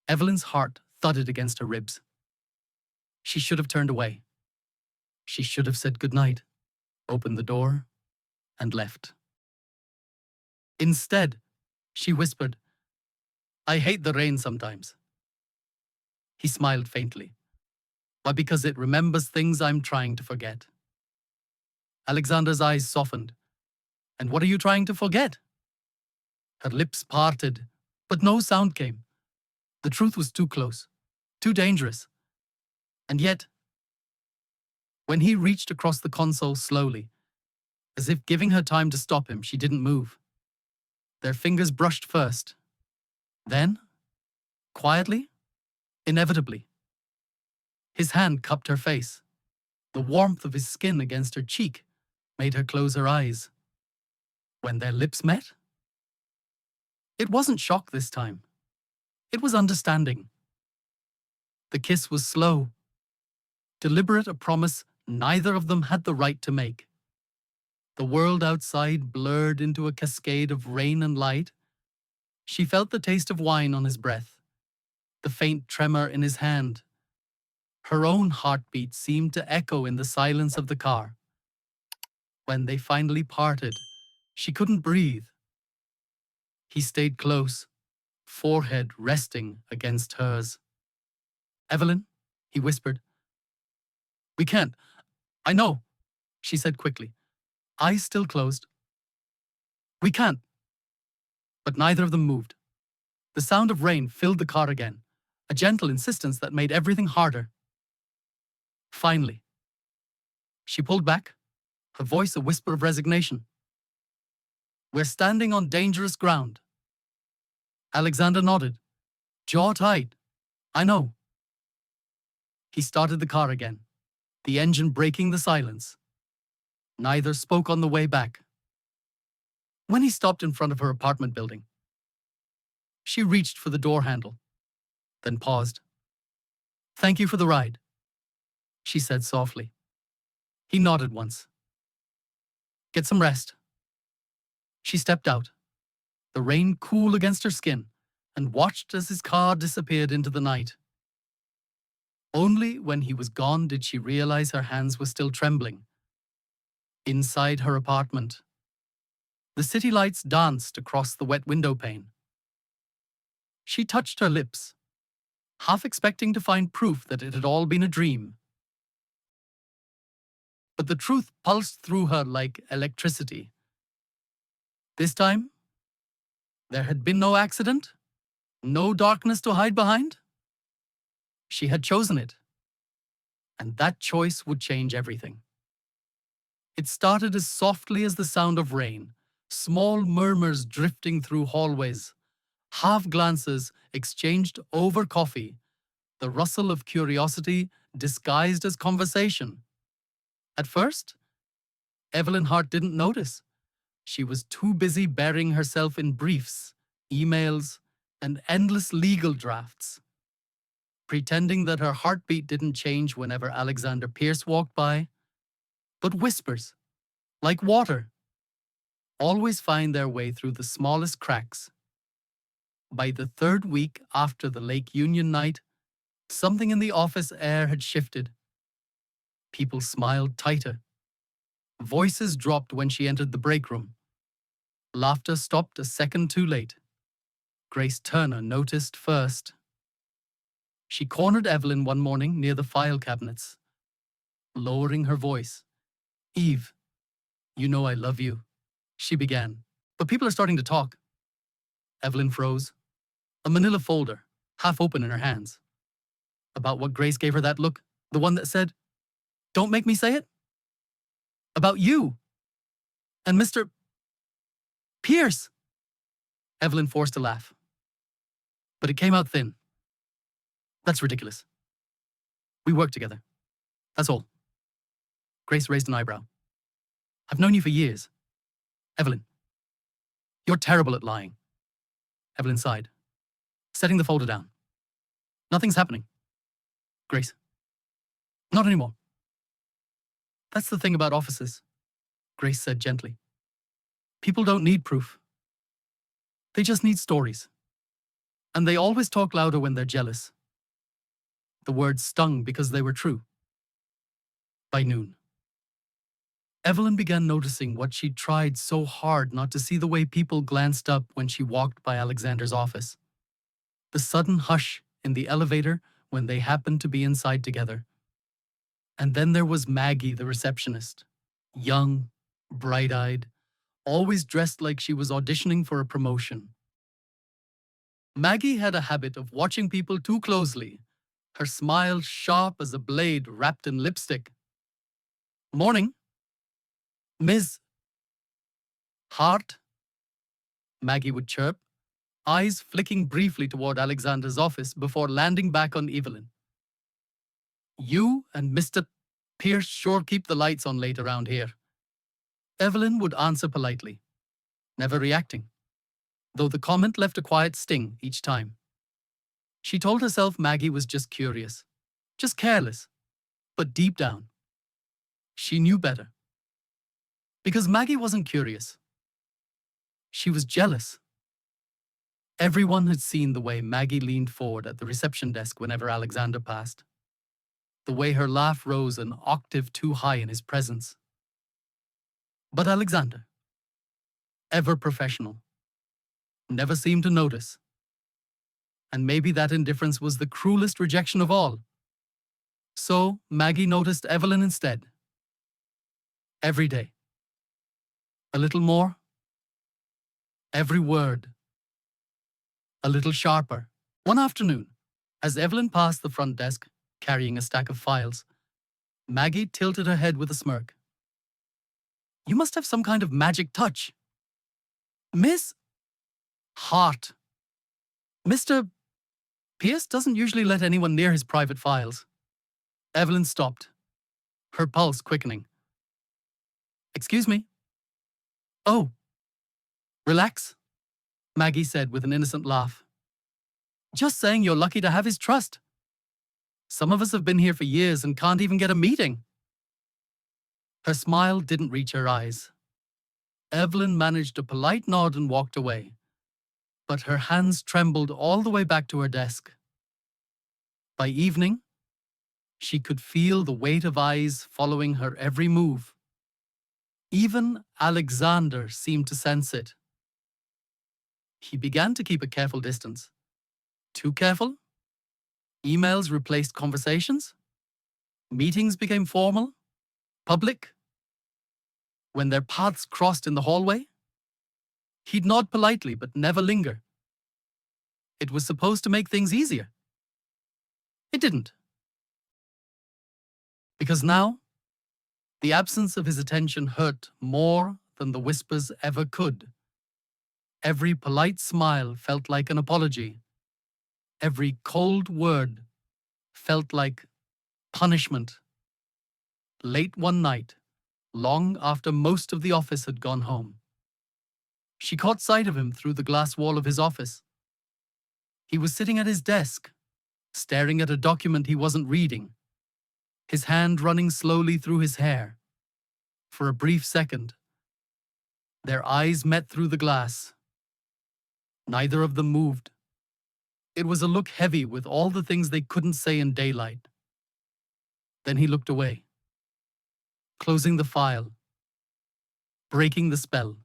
Evelyn's heart thudded against her ribs. She should have turned away. She should have said goodnight, opened the door, and left. Instead, she whispered, I hate the rain sometimes. He smiled faintly. Why, because it remembers things I'm trying to forget. Alexander's eyes softened. And what are you trying to forget? Her lips parted, but no sound came. The truth was too close, too dangerous. And yet, when he reached across the console slowly, as if giving her time to stop him, she didn't move. Their fingers brushed first. Then, quietly, inevitably, his hand cupped her face. The warmth of his skin against her cheek made her close her eyes. When their lips met, it wasn't shock this time. It was understanding. The kiss was slow, deliberate, a promise neither of them had the right to make. The world outside blurred into a cascade of rain and light. She felt the taste of wine on his breath, the faint tremor in his hand. Her own heartbeat seemed to echo in the silence of the car. When they finally parted, she couldn't breathe. He stayed close, forehead resting against hers. Evelyn, he whispered. We can't. I know, she said quickly, eyes still closed. We can't. But neither of them moved. The sound of rain filled the car again, a gentle insistence that made everything harder. Finally, she pulled back, her voice a whisper of resignation. We're standing on dangerous ground. Alexander nodded, jaw tight. I know. He started the car again, the engine breaking the silence. Neither spoke on the way back. When he stopped in front of her apartment building, she reached for the door handle, then paused. Thank you for the ride, she said softly. He nodded once. Get some rest. She stepped out, the rain cool against her skin, and watched as his car disappeared into the night. Only when he was gone did she realize her hands were still trembling. Inside her apartment, the city lights danced across the wet window pane. She touched her lips, half expecting to find proof that it had all been a dream. But the truth pulsed through her like electricity. This time, there had been no accident, no darkness to hide behind. She had chosen it, and that choice would change everything. It started as softly as the sound of rain, small murmurs drifting through hallways, half glances exchanged over coffee, the rustle of curiosity disguised as conversation. At first, Evelyn Hart didn't notice. She was too busy burying herself in briefs, emails, and endless legal drafts. pretending that her heartbeat didn't change whenever Alexander Pierce walked by, but whispers, like water, always find their way through the smallest cracks. By the third week after the Lake Union night, something in the office air had shifted. People smiled tighter. Voices dropped when she entered the break room. Laughter stopped a second too late. Grace Turner noticed first. She cornered Evelyn one morning near the file cabinets, lowering her voice. "Eve, you know I love you," she began. "But people are starting to talk." Evelyn froze, a manila folder, half open in her hands. About what Grace gave her that look, the one that said, "Don't make me say it?" About you. And Mr. Pierce. Evelyn forced a laugh. But it came out thin. "That's ridiculous. We work together. That's all." Grace raised an eyebrow. "I've known you for years. Evelyn, you're terrible at lying." Evelyn sighed, setting the folder down. "Nothing's happening. Grace. Not anymore." "That's the thing about offices," Grace said gently. "People don't need proof. They just need stories. And they always talk louder when they're jealous." The words stung because they were true. By noon, Evelyn began noticing what she'd tried so hard not to see: the way people glanced up when she walked by Alexander's office. The sudden hush in the elevator when they happened to be inside together. And then there was Maggie, the receptionist. Young, bright-eyed, always dressed like she was auditioning for a promotion. Maggie had a habit of watching people too closely, her smile sharp as a blade wrapped in lipstick. "Morning, Ms. Hart," Maggie would chirp, eyes flicking briefly toward Alexander's office before landing back on Evelyn. "You and Mr. Pierce sure keep the lights on late around here." Evelyn would answer politely, never reacting, though the comment left a quiet sting each time. She told herself Maggie was just curious, just careless, but deep down, she knew better. Because Maggie wasn't curious. She was jealous. Everyone had seen the way Maggie leaned forward at the reception desk whenever Alexander passed. The way her laugh rose an octave too high in his presence. But Alexander, ever professional, never seemed to notice. And maybe that indifference was the cruelest rejection of all. So Maggie noticed Evelyn instead. Every day. A little more. Every word. A little sharper. One afternoon, as Evelyn passed the front desk, carrying a stack of files, Maggie tilted her head with a smirk. "You must have some kind of magic touch. Miss Hart. Mr. Pierce doesn't usually let anyone near his private files." Evelyn stopped, her pulse quickening. "Excuse me?" "Oh, relax," Maggie said with an innocent laugh. "Just saying you're lucky to have his trust. Some of us have been here for years and can't even get a meeting." Her smile didn't reach her eyes. Evelyn managed a polite nod and walked away, but her hands trembled all the way back to her desk. By evening, she could feel the weight of eyes following her every move. Even Alexander seemed to sense it. He began to keep a careful distance. Too careful? Emails replaced conversations? Meetings became formal? Public? When their paths crossed in the hallway, he'd nod politely but never linger. It was supposed to make things easier. It didn't. Because now, the absence of his attention hurt more than the whispers ever could. Every polite smile felt like an apology. Every cold word felt like punishment. Late one night, long after most of the office had gone home, she caught sight of him through the glass wall of his office. He was sitting at his desk, staring at a document he wasn't reading, his hand running slowly through his hair. For a brief second, their eyes met through the glass. Neither of them moved. It was a look heavy with all the things they couldn't say in daylight. Then he looked away, closing the file, breaking the spell.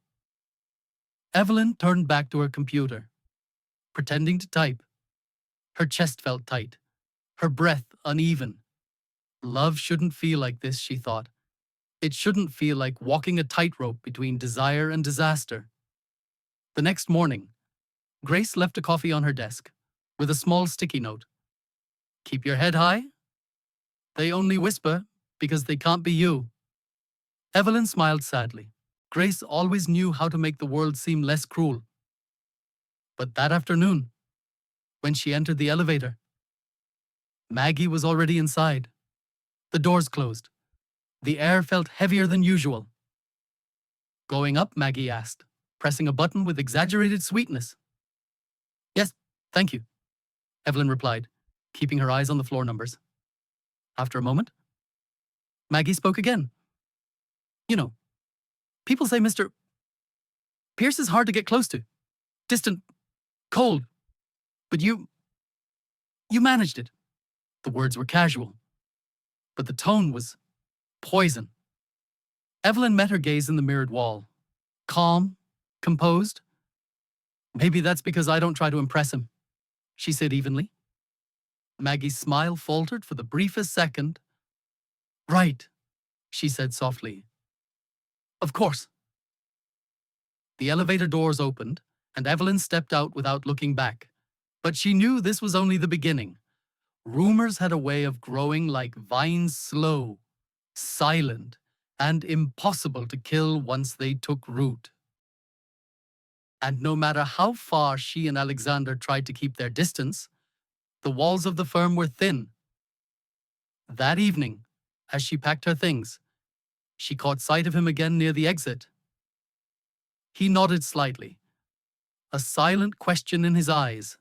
Evelyn turned back to her computer, pretending to type. Her chest felt tight, her breath uneven. Love shouldn't feel like this, she thought. It shouldn't feel like walking a tightrope between desire and disaster. The next morning, Grace left a coffee on her desk, with a small sticky note. Keep your head high. They only whisper because they can't be you. Evelyn smiled sadly. Grace always knew how to make the world seem less cruel. But that afternoon, when she entered the elevator, Maggie was already inside. The doors closed. The air felt heavier than usual. Going up, Maggie asked, pressing a button with exaggerated sweetness. Yes, thank you, Evelyn replied, keeping her eyes on the floor numbers. After a moment, Maggie spoke again. You know, people say Mr. Pierce is hard to get close to. Distant, cold. But you managed it. The words were casual, but the tone was poison. Evelyn met her gaze in the mirrored wall. Calm, composed. Maybe that's because I don't try to impress him, she said evenly. Maggie's smile faltered for the briefest second. Right, she said softly. Of course. The elevator doors opened, and Evelyn stepped out without looking back. But she knew this was only the beginning. Rumors had a way of growing like vines, slow, silent, and impossible to kill once they took root. And no matter how far she and Alexander tried to keep their distance, the walls of the firm were thin. That evening, as she packed her things, she caught sight of him again near the exit. He nodded slightly, a silent question in his eyes.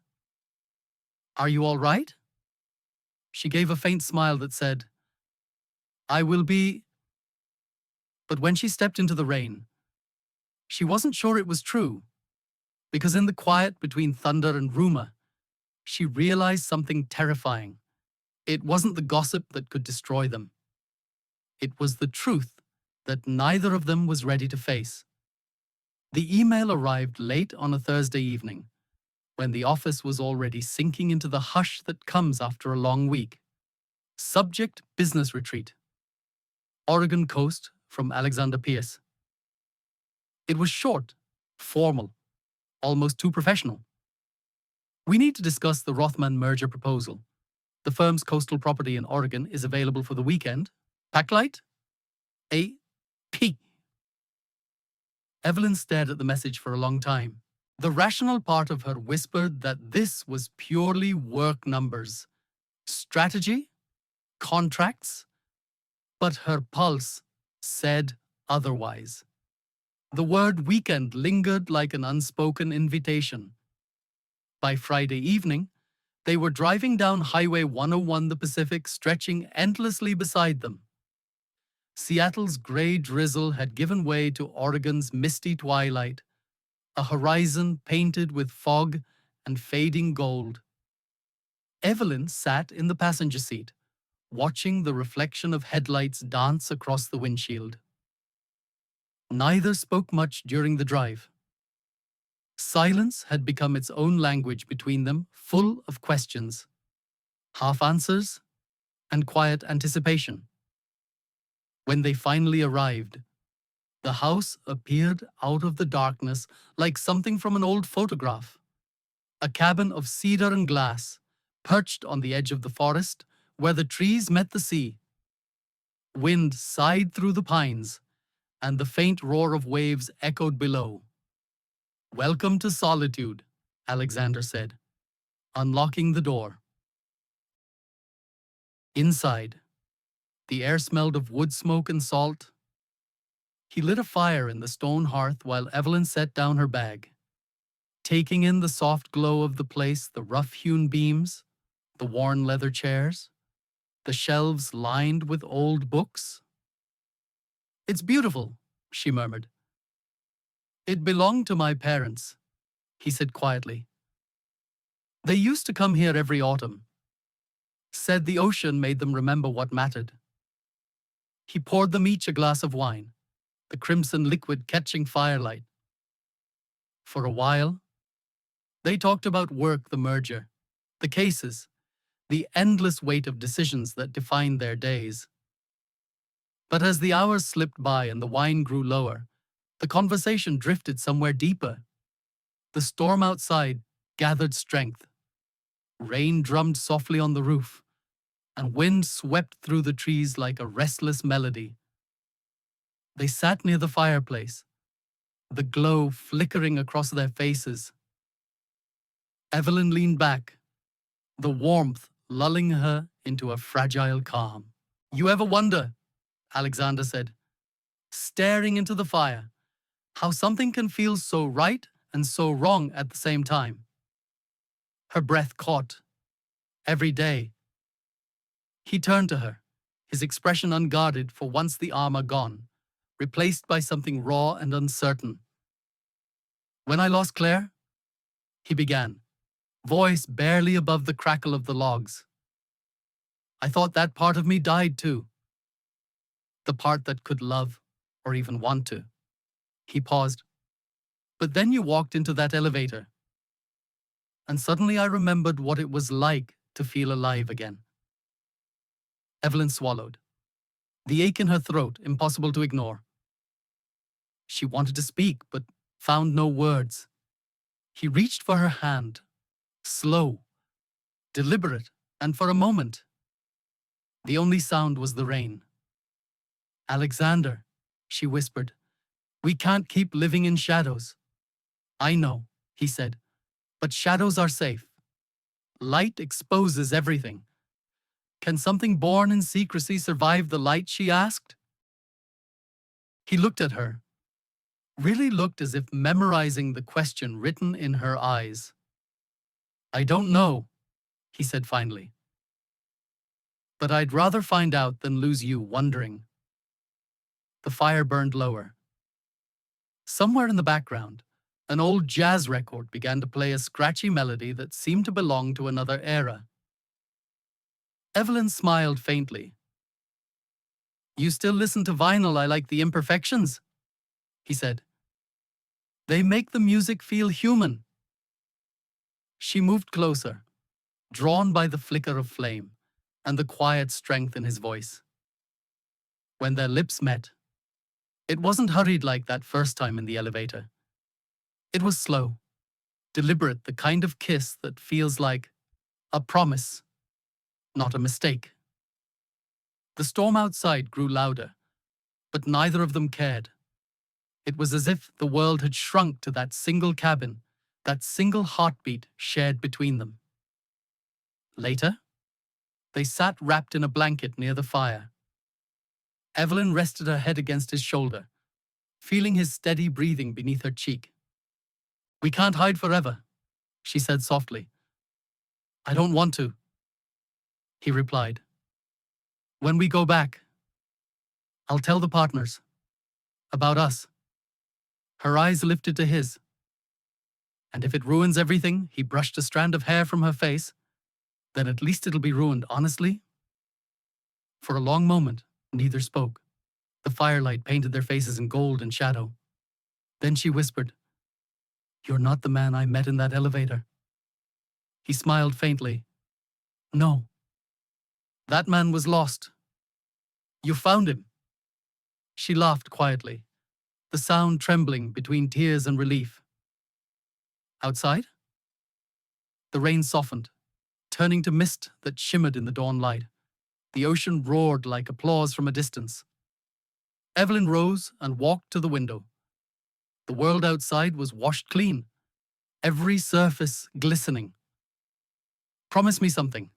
Are you all right? She gave a faint smile that said, I will be. But when she stepped into the rain, she wasn't sure it was true, because in the quiet between thunder and rumor, she realized something terrifying. It wasn't the gossip that could destroy them. It was the truth that neither of them was ready to face. The email arrived late on a Thursday evening, when the office was already sinking into the hush that comes after a long week. Subject: business retreat. Oregon coast from Alexander Pierce. It was short, formal, almost too professional. We need to discuss the Rothman merger proposal. The firm's coastal property in Oregon is available for the weekend. Packlight? A.P. Evelyn stared at the message for a long time. The rational part of her whispered that this was purely work numbers. Strategy? Contracts? But her pulse said otherwise. The word weekend lingered like an unspoken invitation. By Friday evening, they were driving down Highway 101, the Pacific stretching endlessly beside them. Seattle's gray drizzle had given way to Oregon's misty twilight, a horizon painted with fog and fading gold. Evelyn sat in the passenger seat, watching the reflection of headlights dance across the windshield. Neither spoke much during the drive. Silence had become its own language between them, full of questions, half answers, and quiet anticipation. When they finally arrived, the house appeared out of the darkness like something from an old photograph. A cabin of cedar and glass, perched on the edge of the forest, where the trees met the sea. Wind sighed through the pines, and the faint roar of waves echoed below. Welcome to solitude, Alexander said, unlocking the door. Inside, the air smelled of wood smoke and salt. He lit a fire in the stone hearth while Evelyn set down her bag, taking in the soft glow of the place, the rough-hewn beams, The worn leather chairs, the shelves lined with old books. It's beautiful, she murmured. It belonged to my parents, he said quietly. They used to come here every autumn. Said the ocean made them remember what mattered. He poured them each a glass of wine, the crimson liquid catching firelight. For a while, they talked about work, the merger, the cases, the endless weight of decisions that defined their days. But as the hours slipped by and the wine grew lower, the conversation drifted somewhere deeper. The storm outside gathered strength. Rain drummed softly on the roof, and wind swept through the trees like a restless melody. They sat near the fireplace, the glow flickering across their faces. Evelyn leaned back, the warmth lulling her into a fragile calm. You ever wonder, Alexander said, staring into the fire, how something can feel so right and so wrong at the same time? Her breath caught. Every day. He turned to her, his expression unguarded for once the armor gone, replaced by something raw and uncertain. When I lost Claire, he began, voice barely above the crackle of the logs. I thought that part of me died too. The part that could love or even want to. He paused. But then you walked into that elevator. And suddenly I remembered what it was like to feel alive again. Evelyn swallowed, the ache in her throat impossible to ignore. She wanted to speak, but found no words. He reached for her hand, slow, deliberate, and for a moment, the only sound was the rain. Alexander, she whispered, we can't keep living in shadows. I know, he said, but shadows are safe. Light exposes everything. Can something born in secrecy survive the light, she asked? He looked at her, really looked as if memorizing the question written in her eyes. I don't know, he said finally. But I'd rather find out than lose you wondering. The fire burned lower. Somewhere in the background, an old jazz record began to play a scratchy melody that seemed to belong to another era. Evelyn smiled faintly. You still listen to vinyl? I like the imperfections, he said. They make the music feel human. She moved closer, drawn by the flicker of flame and the quiet strength in his voice. When their lips met, it wasn't hurried like that first time in the elevator. It was slow, deliberate, the kind of kiss that feels like a promise, not a mistake. The storm outside grew louder, but neither of them cared. It was as if the world had shrunk to that single cabin, that single heartbeat shared between them. Later, they sat wrapped in a blanket near the fire. Evelyn rested her head against his shoulder, feeling his steady breathing beneath her cheek. We can't hide forever, she said softly. I don't want to, he replied. When we go back, I'll tell the partners about us. Her eyes lifted to his. And if it ruins everything, he brushed a strand of hair from her face, then at least it'll be ruined honestly. For a long moment, neither spoke. The firelight painted their faces in gold and shadow. Then she whispered, You're not the man I met in that elevator. He smiled faintly. No. That man was lost. You found him. She laughed quietly, the sound trembling between tears and relief. Outside? The rain softened, turning to mist that shimmered in the dawn light. The ocean roared like applause from a distance. Evelyn rose and walked to the window. The world outside was washed clean, every surface glistening. Promise me something,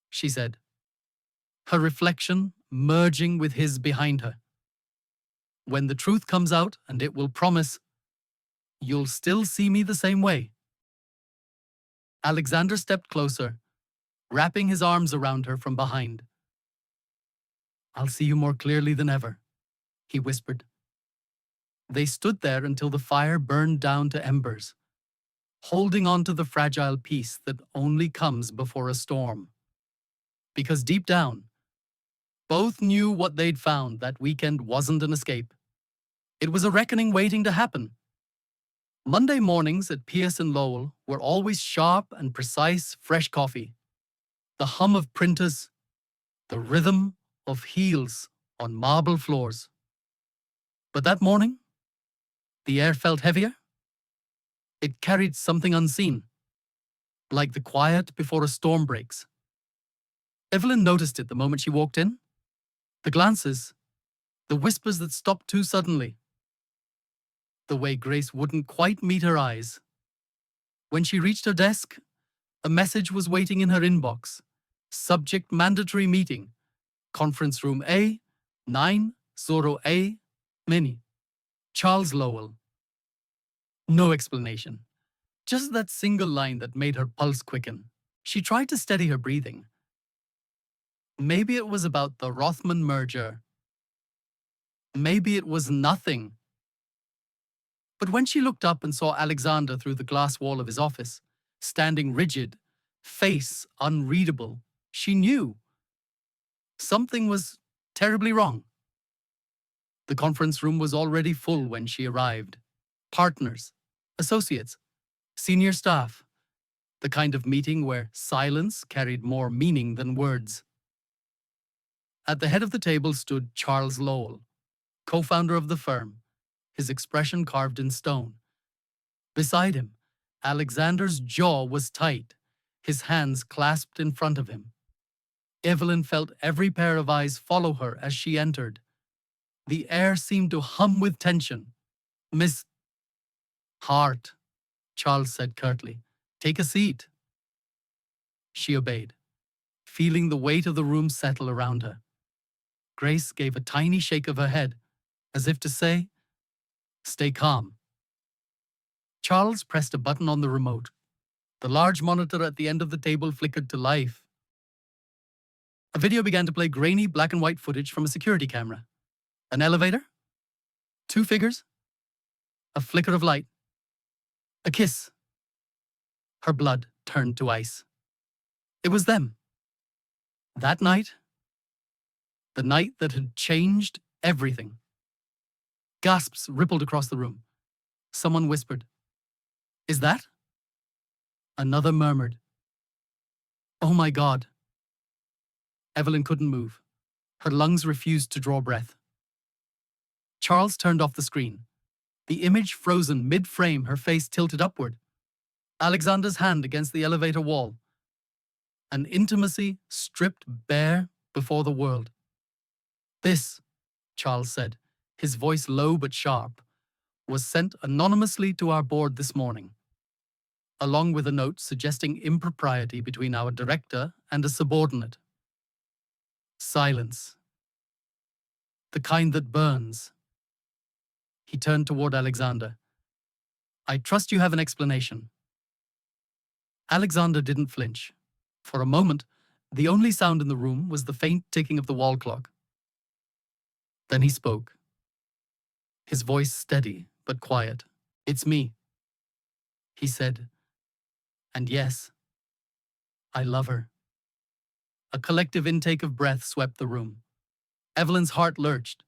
she said, her reflection merging with his behind her. When the truth comes out, and it will promise, you'll still see me the same way. Alexander stepped closer, wrapping his arms around her from behind. "I'll see you more clearly than ever," he whispered. They stood there until the fire burned down to embers, holding on to the fragile peace that only comes before a storm. Because deep down, both knew what they'd found that weekend wasn't an escape. It was a reckoning waiting to happen. Monday mornings at Pierce and Lowell were always sharp and precise, fresh coffee. The hum of printers, the rhythm of heels on marble floors. But that morning, the air felt heavier. It carried something unseen, like the quiet before a storm breaks. Evelyn noticed it the moment she walked in. The glances, the whispers that stopped too suddenly. The way Grace wouldn't quite meet her eyes. When she reached her desk, a message was waiting in her inbox. Subject mandatory meeting. Conference room A, 9-0A, Mini. Charles Lowell. No explanation. Just that single line that made her pulse quicken. She tried to steady her breathing. Maybe it was about the Rothman merger. Maybe it was nothing. But when she looked up and saw Alexander through the glass wall of his office, standing rigid, face unreadable, she knew something was terribly wrong. The conference room was already full when she arrived. Partners, associates, senior staff. The kind of meeting where silence carried more meaning than words. At the head of the table stood Charles Lowell, co-founder of the firm, his expression carved in stone. Beside him, Alexander's jaw was tight, his hands clasped in front of him. Evelyn felt every pair of eyes follow her as she entered. The air seemed to hum with tension. "Miss Hart," Charles said curtly, "take a seat." She obeyed, feeling the weight of the room settle around her. Grace gave a tiny shake of her head, as if to say, "Stay calm." Charles pressed a button on the remote. The large monitor at the end of the table flickered to life. A video began to play grainy black and white footage from a security camera. An elevator? 2 figures? A flicker of light? A kiss? Her blood turned to ice. It was them. That night, the night that had changed everything. Gasps rippled across the room. Someone whispered, "Is that?" Another murmured, "Oh my God." Evelyn couldn't move. Her lungs refused to draw breath. Charles turned off the screen. The image frozen mid-frame, her face tilted upward. Alexander's hand against the elevator wall. An intimacy stripped bare before the world. "This," Charles said, his voice low but sharp, "was sent anonymously to our board this morning, along with a note suggesting impropriety between our director and a subordinate." Silence. The kind that burns. He turned toward Alexander. "I trust you have an explanation." Alexander didn't flinch. For a moment, the only sound in the room was the faint ticking of the wall clock. Then he spoke. His voice steady but quiet. "It's me," he said. "And yes, I love her." A collective intake of breath swept the room. Evelyn's heart lurched.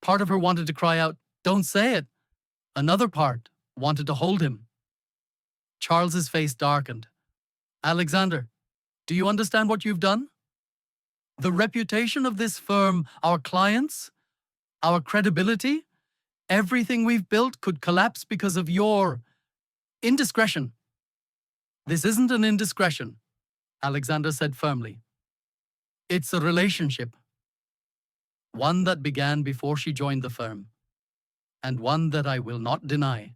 Part of her wanted to cry out, "Don't say it!" Another part wanted to hold him. Charles's face darkened. "Alexander, do you understand what you've done? The reputation of this firm, our clients, our credibility, everything we've built could collapse because of your indiscretion." "This isn't an indiscretion," Alexander said firmly. "It's a relationship. One that began before she joined the firm, and one that I will not deny."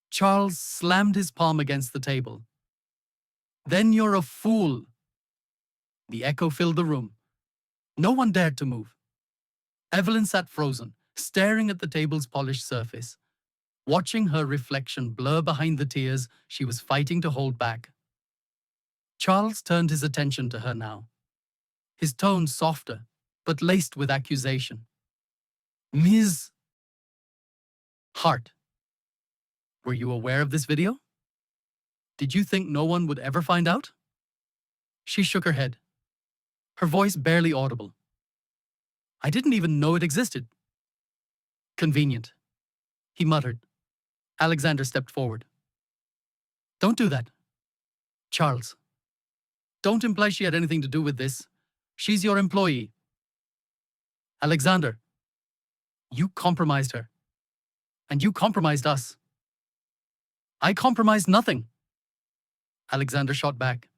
Charles slammed his palm against the table. "Then you're a fool." The echo filled the room. No one dared to move. Evelyn sat frozen, staring at the table's polished surface, watching her reflection blur behind the tears she was fighting to hold back. Charles turned his attention to her now, his tone softer, but laced with accusation. Ms. Hart, were you aware of this video? Did you think no one would ever find out? She shook her head, her voice barely audible. I didn't even know it existed. Convenient, he muttered. Alexander stepped forward. Don't do that. Charles, don't imply she had anything to do with this. She's your employee. Alexander, you compromised her. And you compromised us. I compromised nothing. Alexander shot back.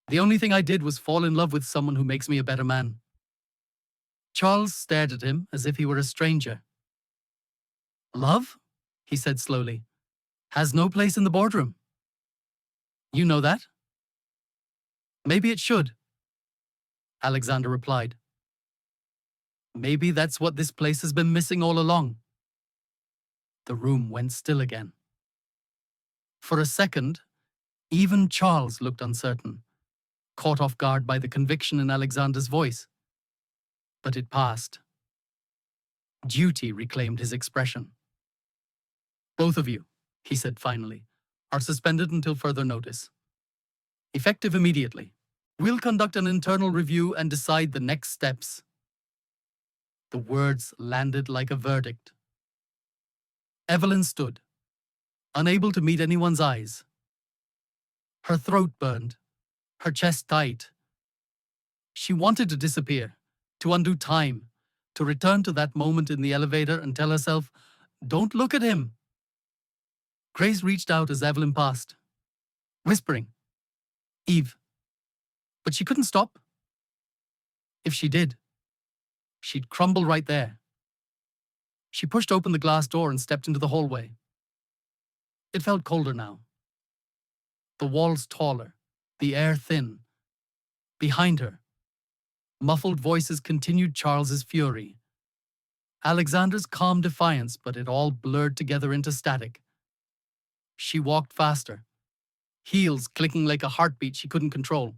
The only thing I did was fall in love with someone who makes me a better man. Charles stared at him as if he were a stranger. Love, he said slowly, has no place in the boardroom. You know that? Maybe it should, Alexander replied. Maybe that's what this place has been missing all along. The room went still again. For a second, even Charles looked uncertain, caught off guard by the conviction in Alexander's voice. But it passed. Duty reclaimed his expression. Both of you, he said finally, are suspended until further notice. Effective immediately. We'll conduct an internal review and decide the next steps. The words landed like a verdict. Evelyn stood, unable to meet anyone's eyes. Her throat burned, her chest tight. She wanted to disappear, to undo time, to return to that moment in the elevator and tell herself, don't look at him. Grace reached out as Evelyn passed, whispering, Eve. But she couldn't stop. If she did, she'd crumble right there. She pushed open the glass door and stepped into the hallway. It felt colder now. The walls taller, the air thin. Behind her, muffled voices continued Charles's fury. Alexander's calm defiance, but it all blurred together into static. She walked faster, heels clicking like a heartbeat she couldn't control.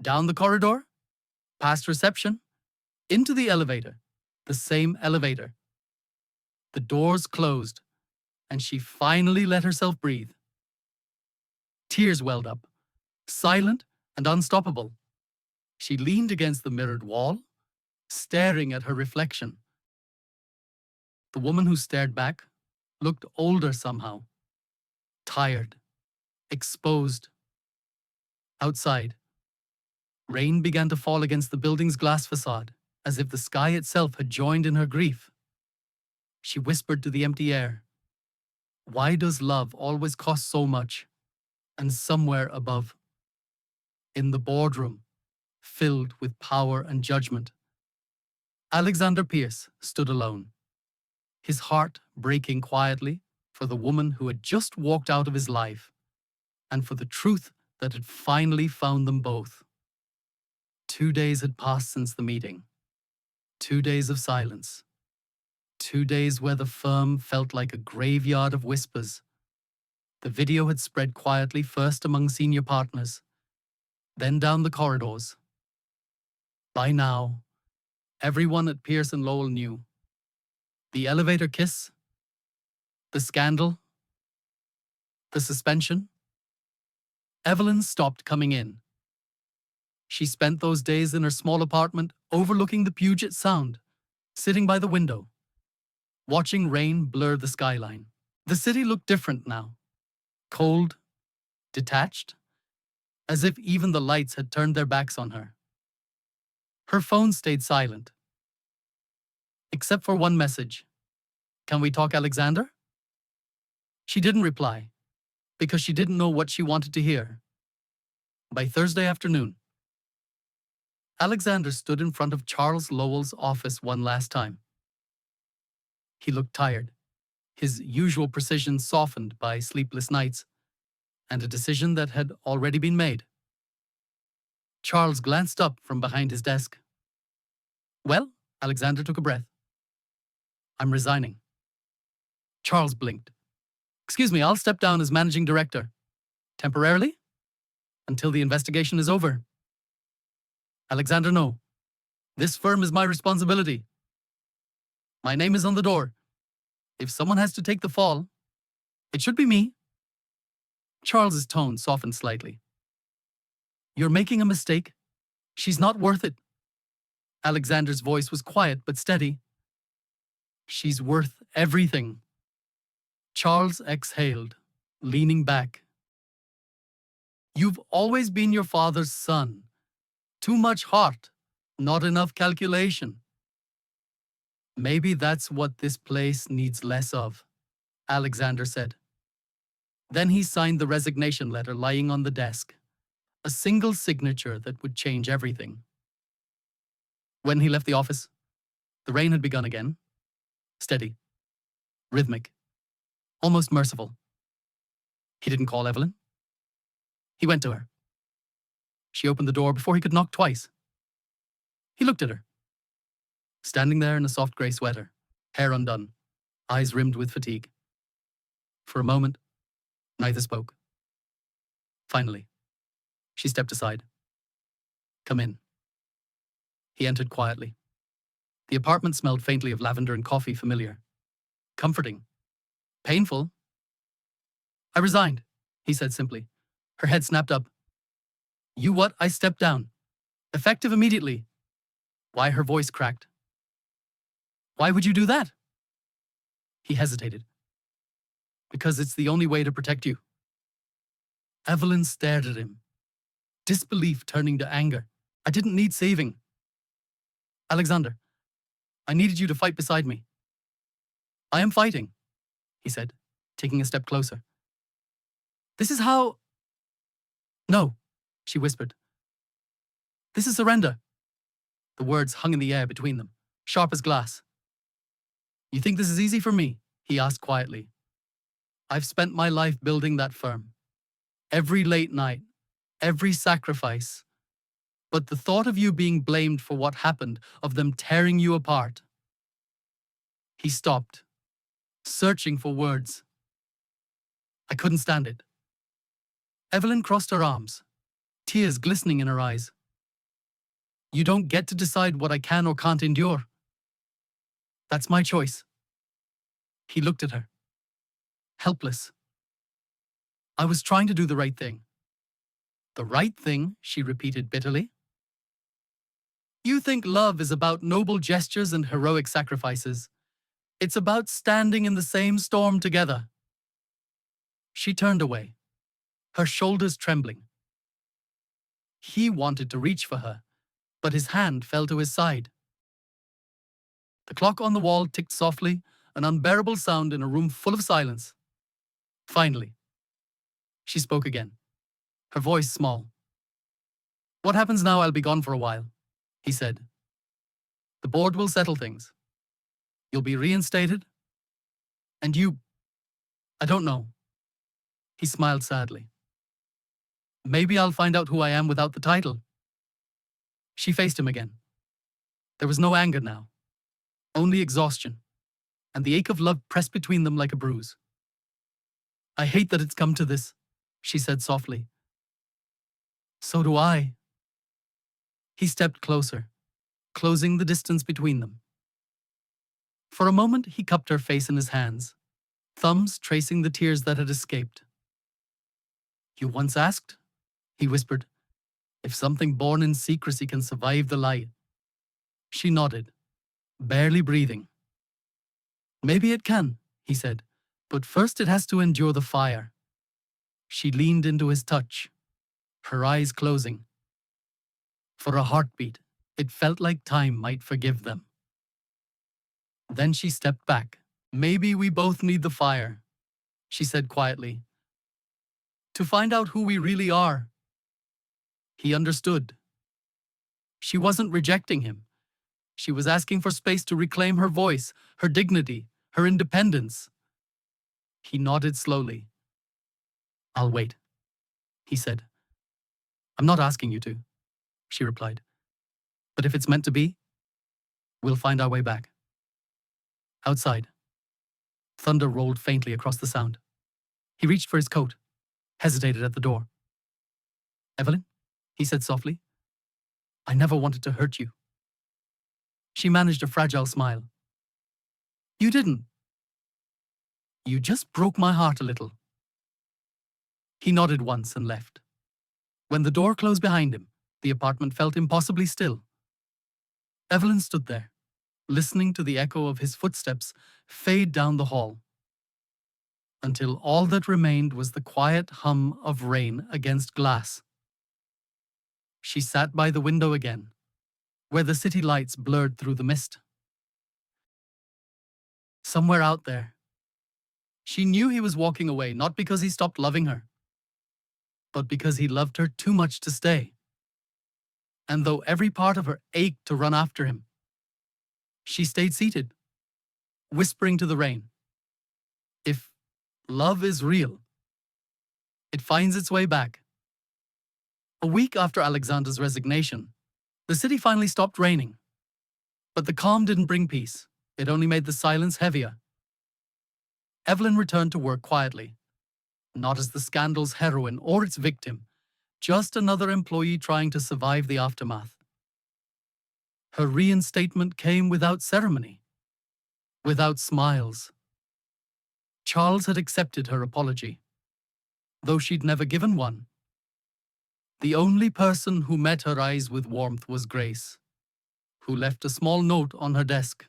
Down the corridor, past reception, into the elevator, the same elevator. The doors closed, and she finally let herself breathe. Tears welled up, silent and unstoppable. She leaned against the mirrored wall, staring at her reflection. The woman who stared back looked older somehow, tired, exposed. Outside, rain began to fall against the building's glass facade, as if the sky itself had joined in her grief. She whispered to the empty air, why does love always cost so much? And somewhere above, in the boardroom, filled with power and judgment, Alexander Pierce stood alone, his heart breaking quietly for the woman who had just walked out of his life, and for the truth that had finally found them both. 2 days had passed since the meeting. 2 days of silence. 2 days where the firm felt like a graveyard of whispers. The video had spread quietly first among senior partners, then down the corridors. By now, everyone at Pierce and Lowell knew. The elevator kiss, the scandal, the suspension. Evelyn stopped coming in. She spent those days in her small apartment overlooking the Puget Sound, sitting by the window, watching rain blur the skyline. The city looked different now. Cold, detached, as if even the lights had turned their backs on her. Her phone stayed silent, except for one message. Can we talk, Alexander? She didn't reply, because she didn't know what she wanted to hear. By Thursday afternoon, Alexander stood in front of Charles Lowell's office one last time. He looked tired, his usual precision softened by sleepless nights, and a decision that had already been made. Charles glanced up from behind his desk. Well, Alexander took a breath. I'm resigning. Charles blinked. Excuse me, I'll step down as managing director. Temporarily? Until the investigation is over. Alexander, no. This firm is my responsibility. My name is on the door. If someone has to take the fall, it should be me. Charles's tone softened slightly. You're making a mistake. She's not worth it. Alexander's voice was quiet but steady. She's worth everything. Charles exhaled, leaning back. You've always been your father's son. Too much heart, not enough calculation. Maybe that's what this place needs less of, Alexander said. Then he signed the resignation letter lying on the desk, a single signature that would change everything. When he left the office, the rain had begun again. Steady, rhythmic, almost merciful. He didn't call Evelyn. He went to her. She opened the door before he could knock twice. He looked at her, standing there in a soft grey sweater, hair undone, eyes rimmed with fatigue. For a moment, neither spoke. Finally, she stepped aside. Come in. He entered quietly. The apartment smelled faintly of lavender and coffee, familiar. Comforting. Painful. I resigned, he said simply. Her head snapped up. You what? I stepped down. Effective immediately. Why? Her voice cracked. Why would you do that? He hesitated. Because it's the only way to protect you. Evelyn stared at him, disbelief turning to anger. I didn't need saving. Alexander, I needed you to fight beside me. I am fighting, he said, taking a step closer. This is how... No, she whispered. This is surrender. The words hung in the air between them, sharp as glass. You think this is easy for me? He asked quietly. I've spent my life building that firm. Every late night, every sacrifice. But the thought of you being blamed for what happened, of them tearing you apart. He stopped, searching for words. I couldn't stand it. Evelyn crossed her arms, tears glistening in her eyes. You don't get to decide what I can or can't endure. That's my choice. He looked at her, helpless. I was trying to do the right thing. The right thing, she repeated bitterly. You think love is about noble gestures and heroic sacrifices. It's about standing in the same storm together. She turned away, her shoulders trembling. He wanted to reach for her, but his hand fell to his side. The clock on the wall ticked softly, an unbearable sound in a room full of silence. Finally, she spoke again, her voice small. What happens now? I'll be gone for a while, he said. The board will settle things. You'll be reinstated. And you, I don't know. He smiled sadly. Maybe I'll find out who I am without the title. She faced him again. There was no anger now, only exhaustion, and the ache of love pressed between them like a bruise. I hate that it's come to this, she said softly. So do I. He stepped closer, closing the distance between them. For a moment, he cupped her face in his hands, thumbs tracing the tears that had escaped. You once asked, he whispered, if something born in secrecy can survive the light. She nodded, barely breathing. Maybe it can, he said, but first it has to endure the fire. She leaned into his touch, her eyes closing. For a heartbeat, it felt like time might forgive them. Then she stepped back. Maybe we both need the fire, she said quietly, to find out who we really are. He understood. She wasn't rejecting him. She was asking for space to reclaim her voice, her dignity, her independence. He nodded slowly. I'll wait, he said. I'm not asking you to, she replied. But if it's meant to be, we'll find our way back. Outside, thunder rolled faintly across the sound. He reached for his coat, hesitated at the door. Evelyn, he said softly, I never wanted to hurt you. She managed a fragile smile. You didn't. You just broke my heart a little. He nodded once and left. When the door closed behind him, the apartment felt impossibly still. Evelyn stood there, listening to the echo of his footsteps fade down the hall, until all that remained was the quiet hum of rain against glass. She sat by the window again, where the city lights blurred through the mist. Somewhere out there, she knew he was walking away not because he stopped loving her, but because he loved her too much to stay. And though every part of her ached to run after him, she stayed seated, whispering to the rain, if love is real, it finds its way back. A week after Alexander's resignation, the city finally stopped raining. But the calm didn't bring peace. It only made the silence heavier. Evelyn returned to work quietly, not as the scandal's heroine or its victim, just another employee trying to survive the aftermath. Her reinstatement came without ceremony, without smiles. Charles had accepted her apology, though she'd never given one. The only person who met her eyes with warmth was Grace, who left a small note on her desk.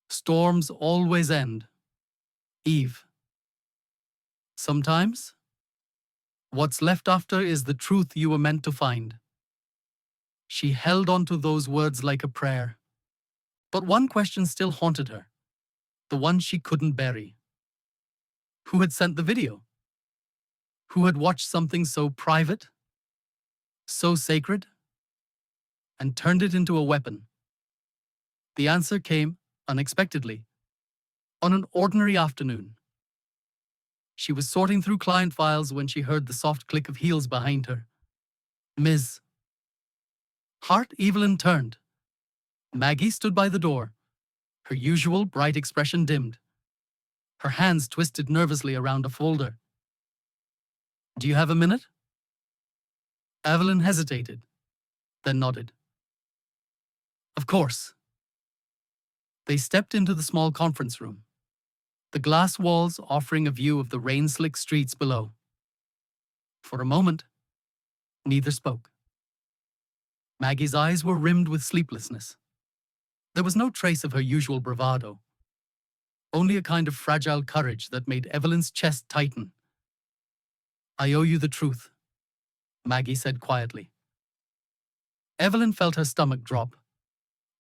Storms always end. Eve. Sometimes, what's left after is the truth you were meant to find. She held on to those words like a prayer. But one question still haunted her, the one she couldn't bury. Who had sent the video? Who had watched something so private, so sacred, and turned it into a weapon? The answer came unexpectedly, on an ordinary afternoon. She was sorting through client files when she heard the soft click of heels behind her. Ms. Hart. Evelyn turned. Maggie stood by the door, her usual bright expression dimmed. Her hands twisted nervously around a folder. Do you have a minute? Evelyn hesitated, then nodded. Of course. They stepped into the small conference room, the glass walls offering a view of the rain-slick streets below. For a moment, neither spoke. Maggie's eyes were rimmed with sleeplessness. There was no trace of her usual bravado, only a kind of fragile courage that made Evelyn's chest tighten. I owe you the truth, Maggie said quietly. Evelyn felt her stomach drop,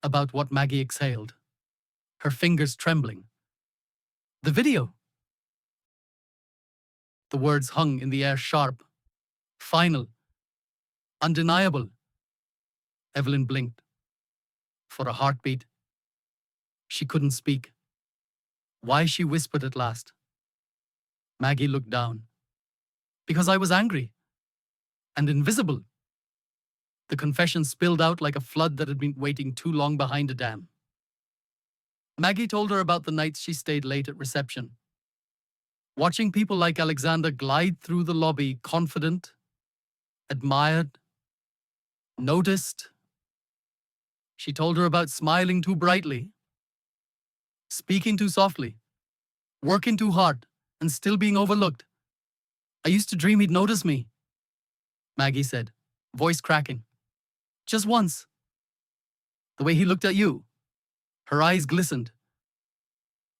about what Maggie exhaled, her fingers trembling. The video. The words hung in the air sharp, final, undeniable. Evelyn blinked. For a heartbeat, she couldn't speak. Why, she whispered at last. Maggie looked down. Because I was angry. And invisible. The confession spilled out like a flood that had been waiting too long behind a dam. Maggie told her about the nights she stayed late at reception, watching people like Alexander glide through the lobby confident, admired, noticed. She told her about smiling too brightly, speaking too softly, working too hard, and still being overlooked. I used to dream he'd notice me, Maggie said, voice cracking. Just once. The way he looked at you. Her eyes glistened.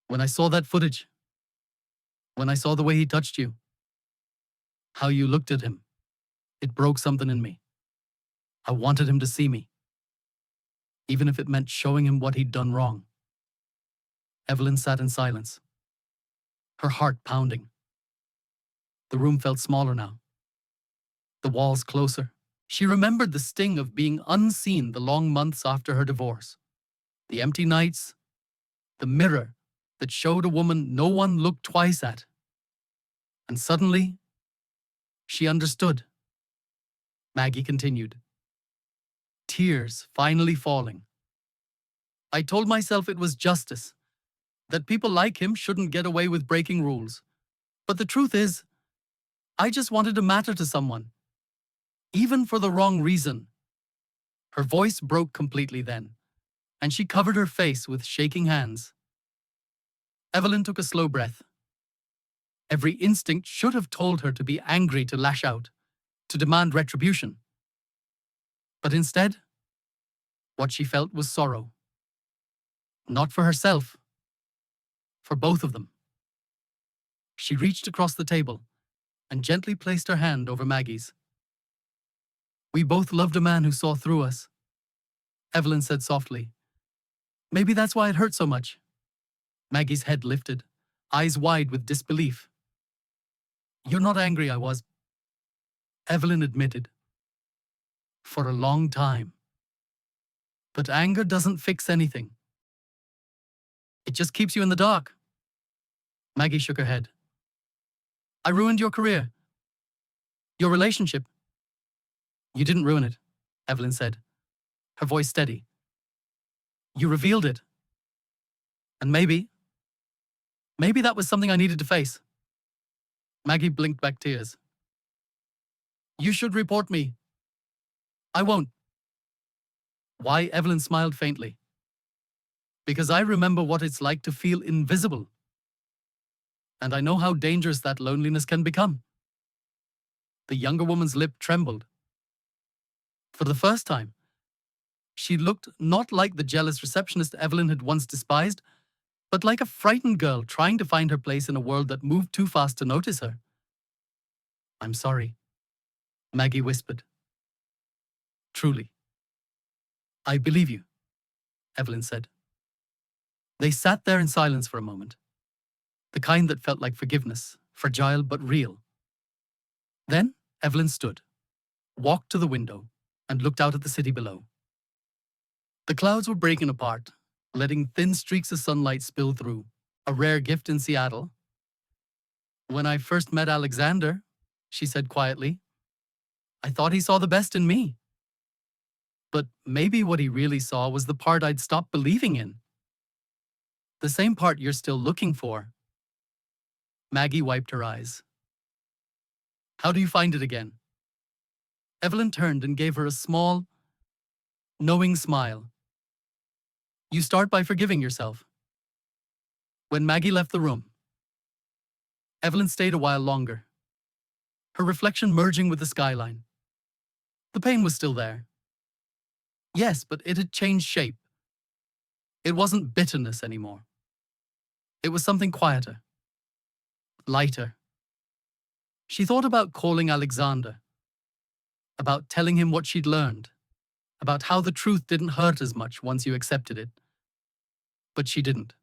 When I saw that footage, when I saw the way he touched you, how you looked at him, it broke something in me. I wanted him to see me, even if it meant showing him what he'd done wrong. Evelyn sat in silence, her heart pounding. The room felt smaller now, the walls closer. She remembered the sting of being unseen the long months after her divorce, the empty nights, the mirror that showed a woman no one looked twice at. And suddenly, she understood. Maggie continued, tears finally falling. I told myself it was justice, that people like him shouldn't get away with breaking rules. But the truth is, I just wanted to matter to someone. even for the wrong reason. Her voice broke completely then, and she covered her face with shaking hands. Evelyn took a slow breath. Every instinct should have told her to be angry, to lash out, to demand retribution. But instead, what she felt was sorrow. Not for herself, for both of them. She reached across the table and gently placed her hand over Maggie's. "We both loved a man who saw through us," Evelyn said softly. "Maybe that's why it hurt so much." Maggie's head lifted, eyes wide with disbelief. "You're not angry, I was," Evelyn admitted. "For a long time. But anger doesn't fix anything. It just keeps you in the dark." Maggie shook her head. "I ruined your career. Your relationship." "You didn't ruin it," Evelyn said, her voice steady. "You revealed it. And maybe that was something I needed to face." Maggie blinked back tears. "You should report me." "I won't." "Why?" Evelyn smiled faintly. "Because I remember what it's like to feel invisible. And I know how dangerous that loneliness can become." The younger woman's lip trembled. For the first time, she looked not like the jealous receptionist Evelyn had once despised, but like a frightened girl trying to find her place in a world that moved too fast to notice her. "I'm sorry," Maggie whispered. "Truly." "I believe you," Evelyn said. They sat there in silence for a moment, the kind that felt like forgiveness, fragile but real. Then Evelyn stood, walked to the window, and looked out at the city below. The clouds were breaking apart, letting thin streaks of sunlight spill through, a rare gift in Seattle. "When I first met Alexander," she said quietly, "I thought he saw the best in me. But maybe what he really saw was the part I'd stopped believing in. The same part you're still looking for." Maggie wiped her eyes. "How do you find it again?" Evelyn turned and gave her a small, knowing smile. "You start by forgiving yourself." When Maggie left the room, Evelyn stayed a while longer, her reflection merging with the skyline. The pain was still there. Yes, but it had changed shape. It wasn't bitterness anymore. It was something quieter, lighter. She thought about calling Alexander, about telling him what she'd learned, about how the truth didn't hurt as much once you accepted it. But she didn't.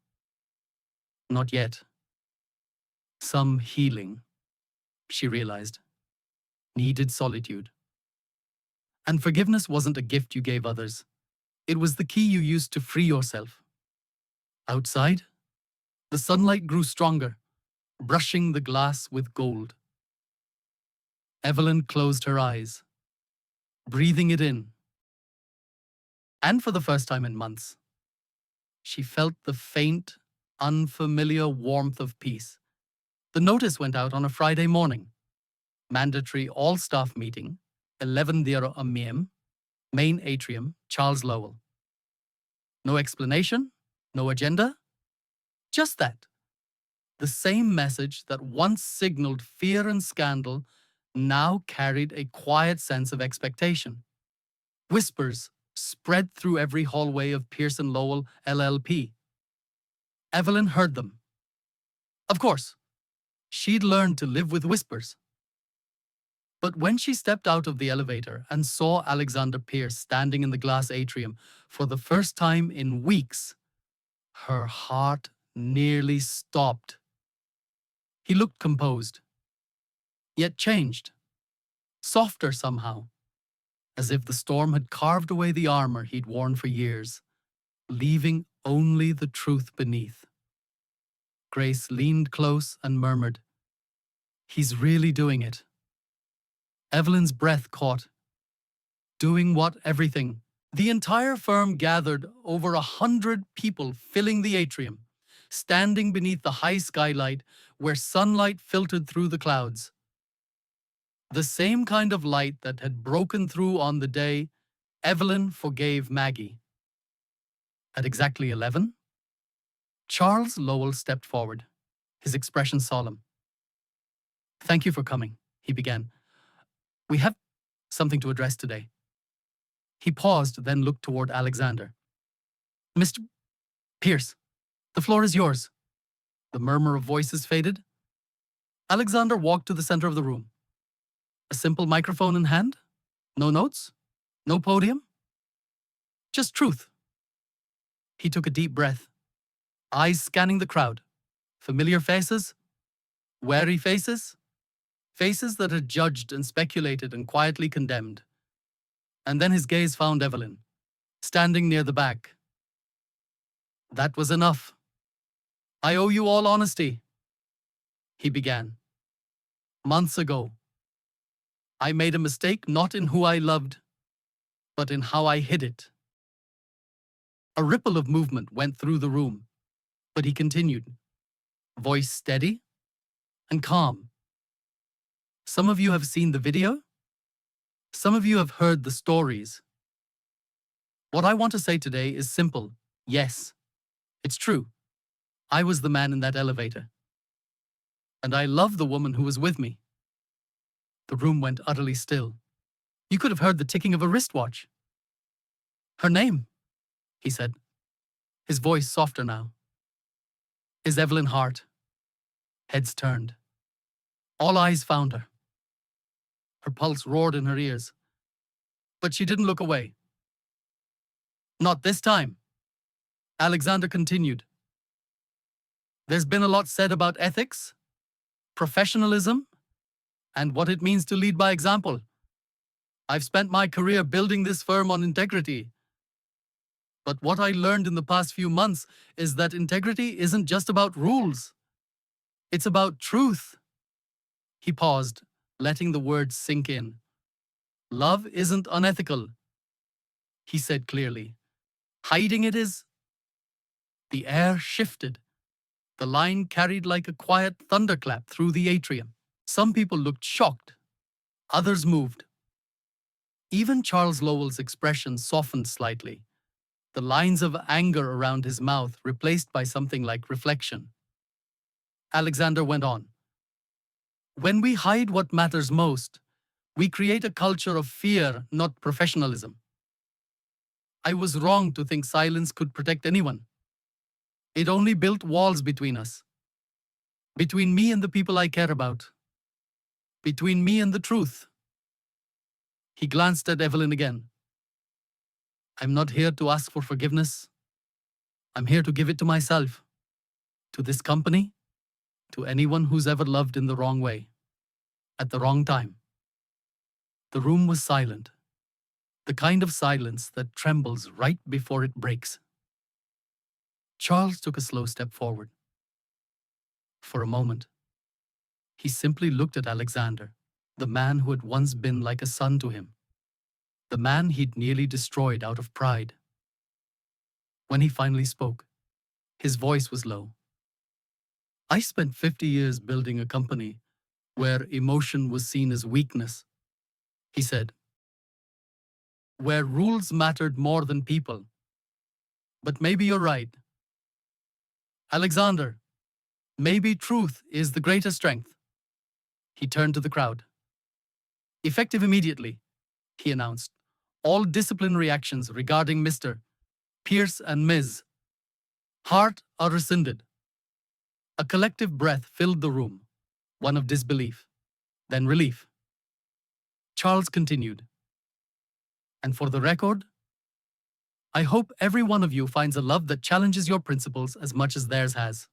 Not yet. Some healing, she realized, needed solitude. And forgiveness wasn't a gift you gave others. It was the key you used to free yourself. Outside, the sunlight grew stronger, brushing the glass with gold. Evelyn closed her eyes, breathing it in. And for the first time in months, she felt the faint, unfamiliar warmth of peace. The notice went out on a Friday morning. Mandatory all-staff meeting, 11:00 a.m., main atrium, Charles Lowell. No explanation, no agenda, just that. The same message that once signaled fear and scandal now carried a quiet sense of expectation. Whispers spread through every hallway of Pearson Lowell LLP. Evelyn heard them. Of course, she'd learned to live with whispers. But when she stepped out of the elevator and saw Alexander Pierce standing in the glass atrium for the first time in weeks, her heart nearly stopped. He looked composed, yet changed, softer somehow, as if the storm had carved away the armor he'd worn for years, leaving only the truth beneath. Grace leaned close and murmured, "He's really doing it." Evelyn's breath caught. Doing what? Everything. The entire firm gathered, over 100 people filling the atrium, standing beneath the high skylight where sunlight filtered through the clouds. The same kind of light that had broken through on the day Evelyn forgave Maggie. At exactly 11, Charles Lowell stepped forward, his expression solemn. "Thank you for coming," he began. "We have something to address today." He paused, then looked toward Alexander. "Mr. Pierce, the floor is yours." The murmur of voices faded. Alexander walked to the center of the room. A simple microphone in hand? No notes? No podium? Just truth. He took a deep breath, eyes scanning the crowd. Familiar faces? Wary faces? Faces that had judged and speculated and quietly condemned. And then his gaze found Evelyn, standing near the back. "That was enough. I owe you all honesty," he began. "Months ago, I made a mistake not in who I loved, but in how I hid it." A ripple of movement went through the room, but he continued, voice steady and calm. "Some of you have seen the video. Some of you have heard the stories. What I want to say today is simple. Yes, it's true. I was the man in that elevator. And I love the woman who was with me." The room went utterly still. You could have heard the ticking of a wristwatch. "Her name," he said, his voice softer now, "is Evelyn Hart." Heads turned. All eyes found her. Her pulse roared in her ears. But she didn't look away. "Not this time," Alexander continued. "There's been a lot said about ethics, professionalism, and what it means to lead by example. I've spent my career building this firm on integrity. But what I learned in the past few months is that integrity isn't just about rules. It's about truth." He paused, letting the words sink in. "Love isn't unethical," he said clearly. "Hiding it is." The air shifted. The line carried like a quiet thunderclap through the atrium. Some people looked shocked. Others moved. Even Charles Lowell's expression softened slightly, the lines of anger around his mouth replaced by something like reflection. Alexander went on. "When we hide what matters most, we create a culture of fear, not professionalism. I was wrong to think silence could protect anyone. It only built walls between us. Between me and the people I care about. Between me and the truth." He glanced at Evelyn again. "I'm not here to ask for forgiveness. I'm here to give it to myself, to this company, to anyone who's ever loved in the wrong way, at the wrong time." The room was silent, the kind of silence that trembles right before it breaks. Charles took a slow step forward. For a moment, he simply looked at Alexander, the man who had once been like a son to him, the man he'd nearly destroyed out of pride. When he finally spoke, his voice was low. "I spent 50 years building a company where emotion was seen as weakness," he said. "Where rules mattered more than people. But maybe you're right. Alexander, maybe truth is the greatest strength." He turned to the crowd. "Effective immediately," he announced, "all disciplinary actions regarding Mr. Pierce and Ms. Hart are rescinded." A collective breath filled the room, one of disbelief, then relief. Charles continued. "And for the record, I hope every one of you finds a love that challenges your principles as much as theirs has."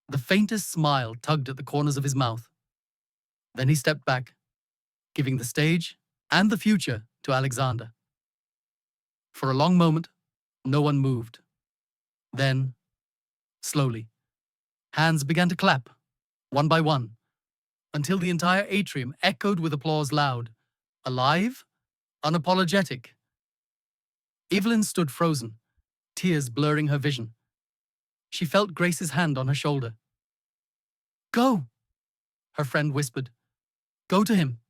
The faintest smile tugged at the corners of his mouth. Then he stepped back, giving the stage and the future to Alexander. For a long moment, no one moved. Then, slowly, hands began to clap, one by one, until the entire atrium echoed with applause loud, alive, unapologetic. Evelyn stood frozen, tears blurring her vision. She felt Grace's hand on her shoulder. "Go," her friend whispered. Go to him.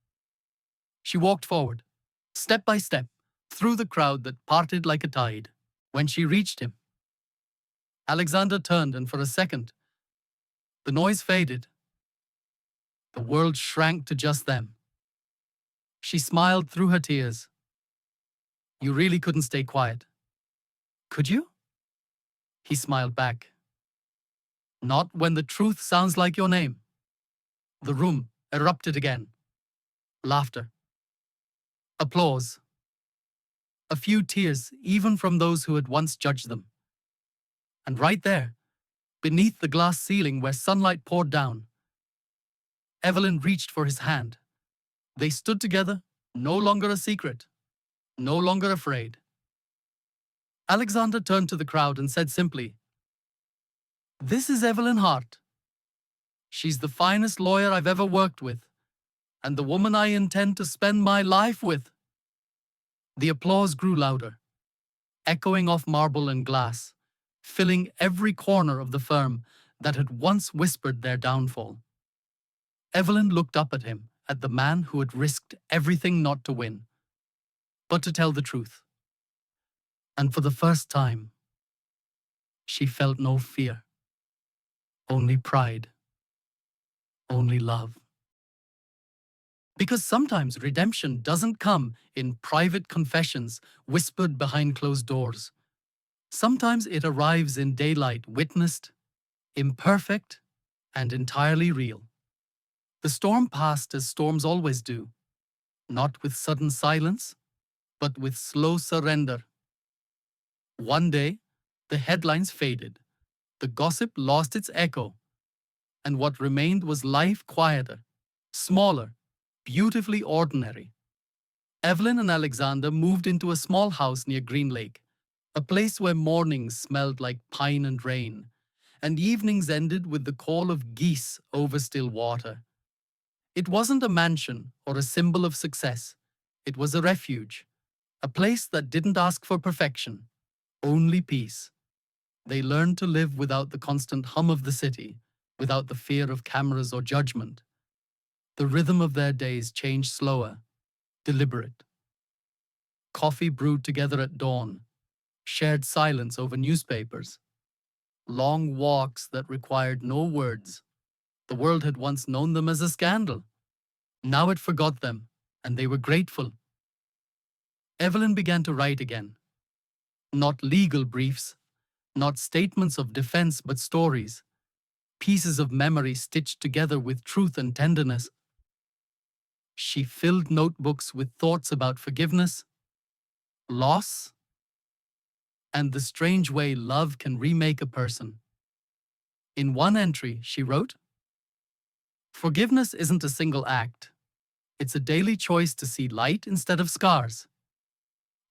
She walked forward, step by step, through the crowd that parted like a tide. When she reached him, Alexander turned, and for a second, the noise faded. The world shrank to just them. She smiled through her tears. You really couldn't stay quiet, could you? He smiled back. Not when the truth sounds like your name. The room erupted again. Laughter. Applause. A few tears, even from those who had once judged them. And right there, beneath the glass ceiling where sunlight poured down, Evelyn reached for his hand. They stood together, no longer a secret, no longer afraid. Alexander turned to the crowd and said simply, "This is Evelyn Hart. She's the finest lawyer I've ever worked with, and the woman I intend to spend my life with." The applause grew louder, echoing off marble and glass, filling every corner of the firm that had once whispered their downfall. Evelyn looked up at him, at the man who had risked everything not to win, but to tell the truth. And for the first time, she felt no fear, only pride, only love. Because sometimes redemption doesn't come in private confessions whispered behind closed doors. Sometimes it arrives in daylight, witnessed, imperfect, and entirely real. The storm passed as storms always do, not with sudden silence, but with slow surrender. One day, the headlines faded, the gossip lost its echo, and what remained was life quieter, smaller, beautifully ordinary. Evelyn and Alexander moved into a small house near Green Lake, a place where mornings smelled like pine and rain, and evenings ended with the call of geese over still water. It wasn't a mansion or a symbol of success. It was a refuge, a place that didn't ask for perfection, only peace. They learned to live without the constant hum of the city, without the fear of cameras or judgment. The rhythm of their days changed slower, deliberate. Coffee brewed together at dawn, shared silence over newspapers, long walks that required no words. The world had once known them as a scandal. Now it forgot them, and they were grateful. Evelyn began to write again. Not legal briefs, not statements of defense, but stories, pieces of memory stitched together with truth and tenderness. She filled notebooks with thoughts about forgiveness, loss, and the strange way love can remake a person. In one entry, she wrote, "Forgiveness isn't a single act. It's a daily choice to see light instead of scars,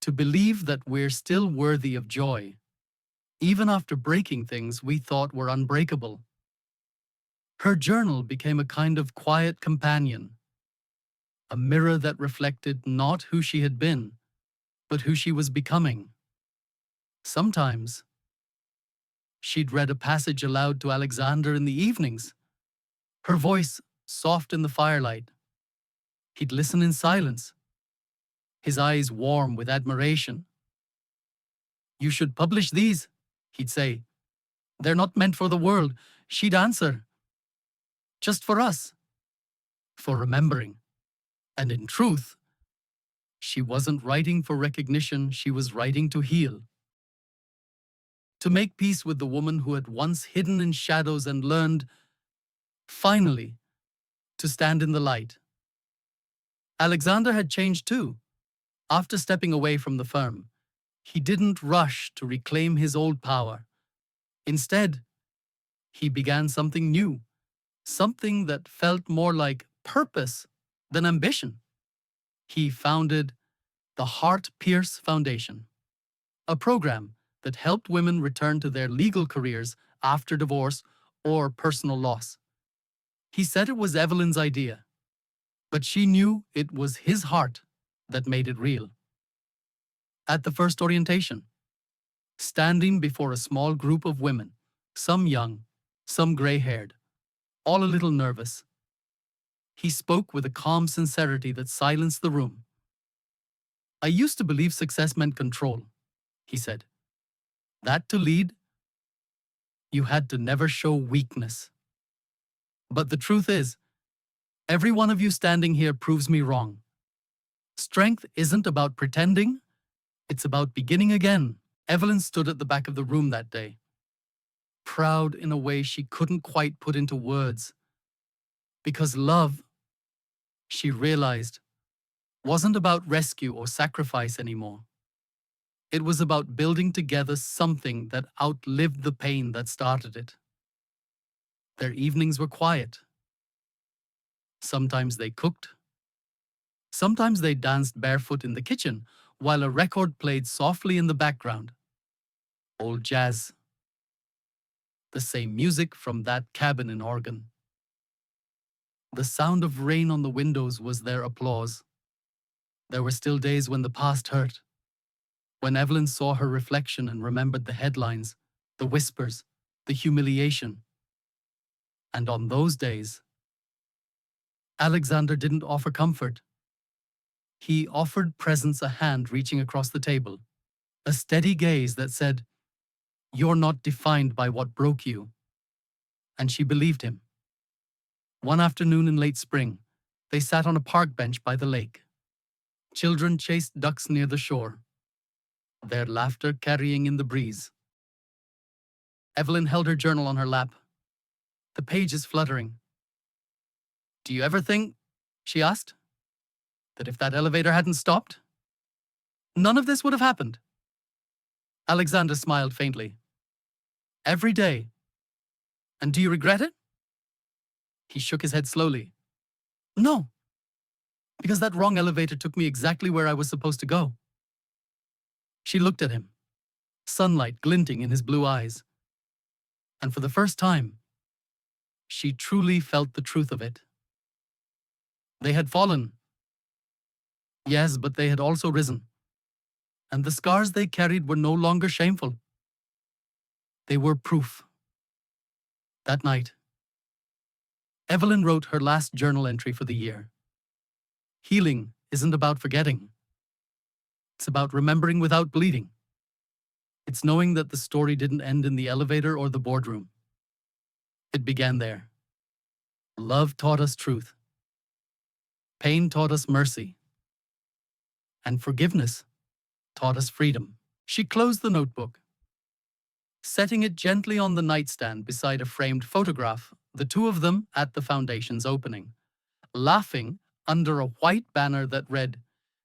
to believe that we're still worthy of joy, even after breaking things we thought were unbreakable." Her journal became a kind of quiet companion, a mirror that reflected not who she had been, but who she was becoming. Sometimes, she'd read a passage aloud to Alexander in the evenings, her voice soft in the firelight. He'd listen in silence, his eyes warm with admiration. "You should publish these," he'd say. "They're not meant for the world." She'd answer, "Just for us, for remembering." And in truth, she wasn't writing for recognition, she was writing to heal. To make peace with the woman who had once hidden in shadows and learned, finally, to stand in the light. Alexander had changed too. After stepping away from the firm, he didn't rush to reclaim his old power. Instead, he began something new, something that felt more like purpose than ambition. He founded the Heart Pierce Foundation, a program that helped women return to their legal careers after divorce or personal loss. He said it was Evelyn's idea, but she knew it was his heart that made it real. At the first orientation, standing before a small group of women, some young, some gray-haired, all a little nervous, He spoke with a calm sincerity that silenced the room. I used to believe success meant control, he said. That to lead, you had to never show weakness. But the truth is, every one of you standing here proves me wrong. Strength isn't about pretending, it's about beginning again. Evelyn stood at the back of the room that day, proud in a way she couldn't quite put into words. Because love, she realized, wasn't about rescue or sacrifice anymore. It was about building together something that outlived the pain that started it. Their evenings were quiet. Sometimes they cooked. Sometimes they danced barefoot in the kitchen while a record played softly in the background. Old jazz. The same music from that cabin in Oregon. The sound of rain on the windows was their applause. There were still days when the past hurt. When Evelyn saw her reflection and remembered the headlines, the whispers, the humiliation. And on those days, Alexander didn't offer comfort. He offered presence, a hand reaching across the table, a steady gaze that said, "You're not defined by what broke you." And she believed him. One afternoon in late spring, they sat on a park bench by the lake. Children chased ducks near the shore, their laughter carrying in the breeze. Evelyn held her journal on her lap, the pages fluttering. "Do you ever think," she asked, "that if that elevator hadn't stopped, none of this would have happened?" Alexander smiled faintly. "Every day. And do you regret it?" He shook his head slowly. "No, because that wrong elevator took me exactly where I was supposed to go." She looked at him, sunlight glinting in his blue eyes. And for the first time, she truly felt the truth of it. They had fallen. Yes, but they had also risen. And the scars they carried were no longer shameful. They were proof. That night, Evelyn wrote her last journal entry for the year. Healing isn't about forgetting. It's about remembering without bleeding. It's knowing that the story didn't end in the elevator or the boardroom. It began there. Love taught us truth. Pain taught us mercy. And forgiveness taught us freedom. She closed the notebook, setting it gently on the nightstand beside a framed photograph, the two of them at the foundation's opening, laughing under a white banner that read,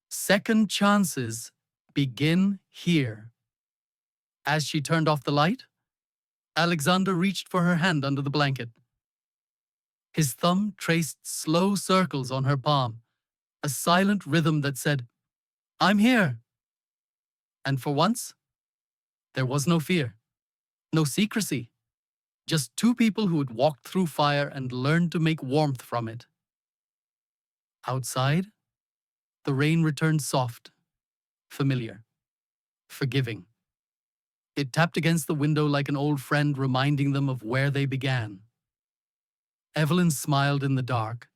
"Second chances begin here." As she turned off the light, Alexander reached for her hand under the blanket. His thumb traced slow circles on her palm, a silent rhythm that said, "I'm here." And for once, there was no fear, no secrecy, just two people who had walked through fire and learned to make warmth from it. Outside, the rain returned soft, familiar, forgiving. It tapped against the window like an old friend reminding them of where they began. Evelyn smiled in the dark,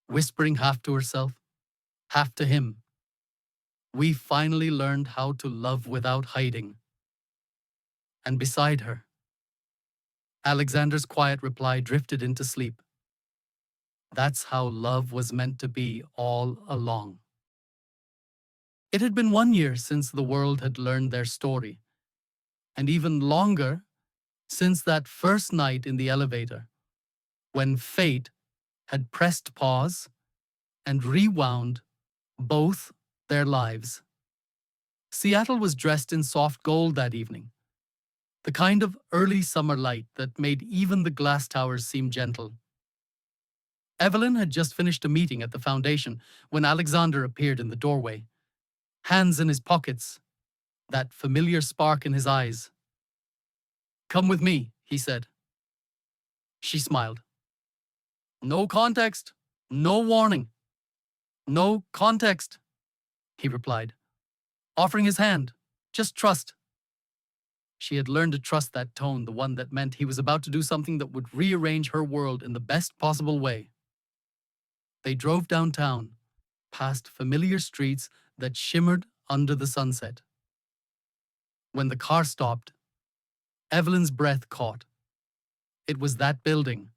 whispering half to herself, half to him. We finally learned how to love without hiding. And beside her, Alexander's quiet reply drifted into sleep. That's how love was meant to be all along. It had been 1 year since the world had learned their story, and even longer since that first night in the elevator, when fate had pressed pause and rewound both their lives. Seattle was dressed in soft gold that evening, the kind of early summer light that made even the glass towers seem gentle. Evelyn had just finished a meeting at the foundation when Alexander appeared in the doorway, hands in his pockets, that familiar spark in his eyes. "Come with me," he said. She smiled. "No context, no warning." "No context," he replied, offering his hand. "Just trust." She had learned to trust that tone, the one that meant he was about to do something that would rearrange her world in the best possible way. They drove downtown, past familiar streets that shimmered under the sunset. When the car stopped, Evelyn's breath caught. It was that building,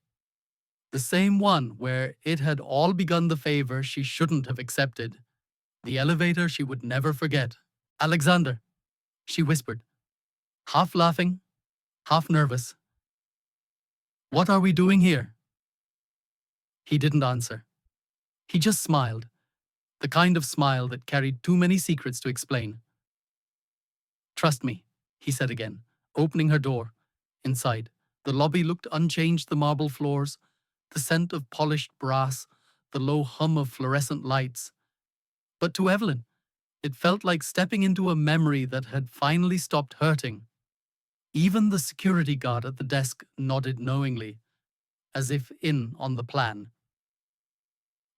the same one where it had all begun, the favor she shouldn't have accepted, the elevator she would never forget. Alexander, she whispered, half laughing, half nervous. What are we doing here? He didn't answer. He just smiled, the kind of smile that carried too many secrets to explain. Trust me, he said again, opening her door. Inside, the lobby looked unchanged, the marble floors, the scent of polished brass, the low hum of fluorescent lights. But to Evelyn, it felt like stepping into a memory that had finally stopped hurting. Even the security guard at the desk nodded knowingly, as if in on the plan.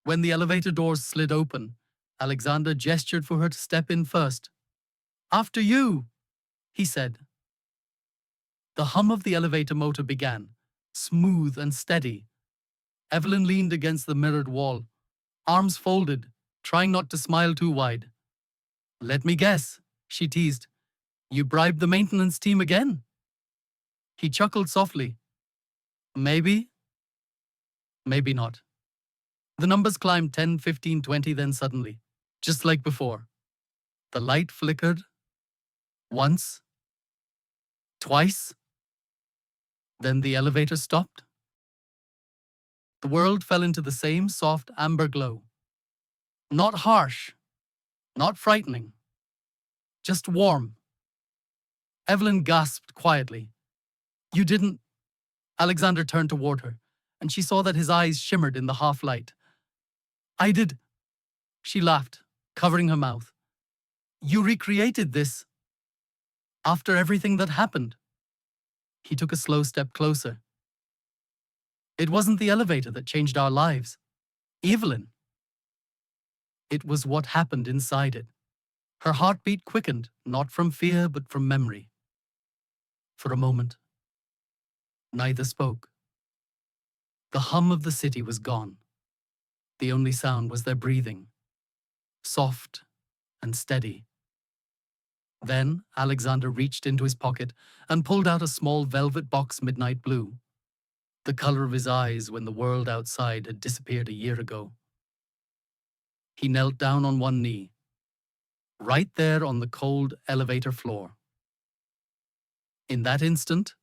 When the elevator doors slid open, Alexander gestured for her to step in first. After you, he said. The hum of the elevator motor began, smooth and steady. Evelyn leaned against the mirrored wall, arms folded, trying not to smile too wide. Let me guess, she teased. You bribed the maintenance team again? He chuckled softly. Maybe. Maybe not. The numbers climbed 10, 15, 20, then suddenly, just like before. The light flickered. Once. Twice. Then the elevator stopped. The world fell into the same soft amber glow. Not harsh. Not frightening. Just warm. Evelyn gasped quietly. You didn't. Alexander turned toward her, and she saw that his eyes shimmered in the half-light. I did. She laughed, covering her mouth. You recreated this. After everything that happened. He took a slow step closer. It wasn't the elevator that changed our lives. Evelyn. It was what happened inside it. Her heartbeat quickened, not from fear, but from memory. For a moment, neither spoke. The hum of the city was gone. The only sound was their breathing, soft and steady. Then Alexander reached into his pocket and pulled out a small velvet box, midnight blue, the color of his eyes when the world outside had disappeared a year ago. He knelt down on one knee, right there on the cold elevator floor. In that instant,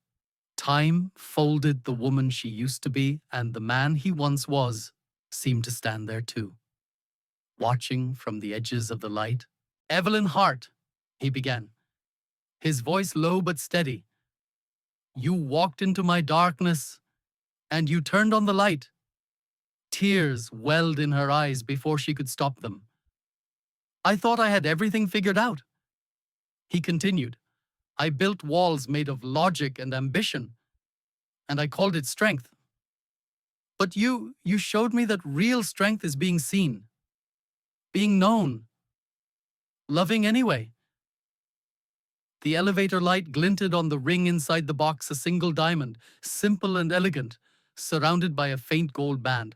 time folded. The woman she used to be and the man he once was seemed to stand there too, watching from the edges of the light. Evelyn Hart, he began, his voice low but steady. You walked into my darkness, and you turned on the light. Tears welled in her eyes before she could stop them. I thought I had everything figured out. He continued, I built walls made of logic and ambition, and I called it strength. But you showed me that real strength is being seen, being known, loving anyway. The elevator light glinted on the ring inside the box, a single diamond, simple and elegant, surrounded by a faint gold band.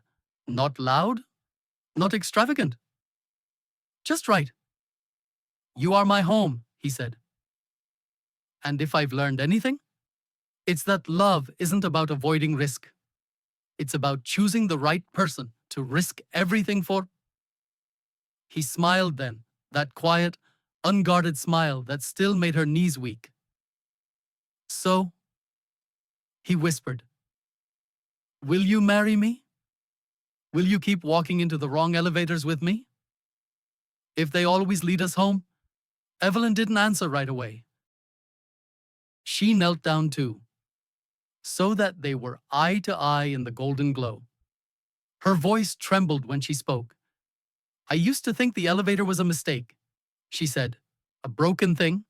Not loud, not extravagant. Just right. You are my home, he said. And if I've learned anything, it's that love isn't about avoiding risk. It's about choosing the right person to risk everything for. He smiled then, that quiet, unguarded smile that still made her knees weak. So, he whispered, will you marry me? Will you keep walking into the wrong elevators with me? If they always lead us home? Evelyn didn't answer right away. She knelt down too, so that they were eye to eye in the golden glow. Her voice trembled when she spoke. I used to think the elevator was a mistake, she said, a broken thing.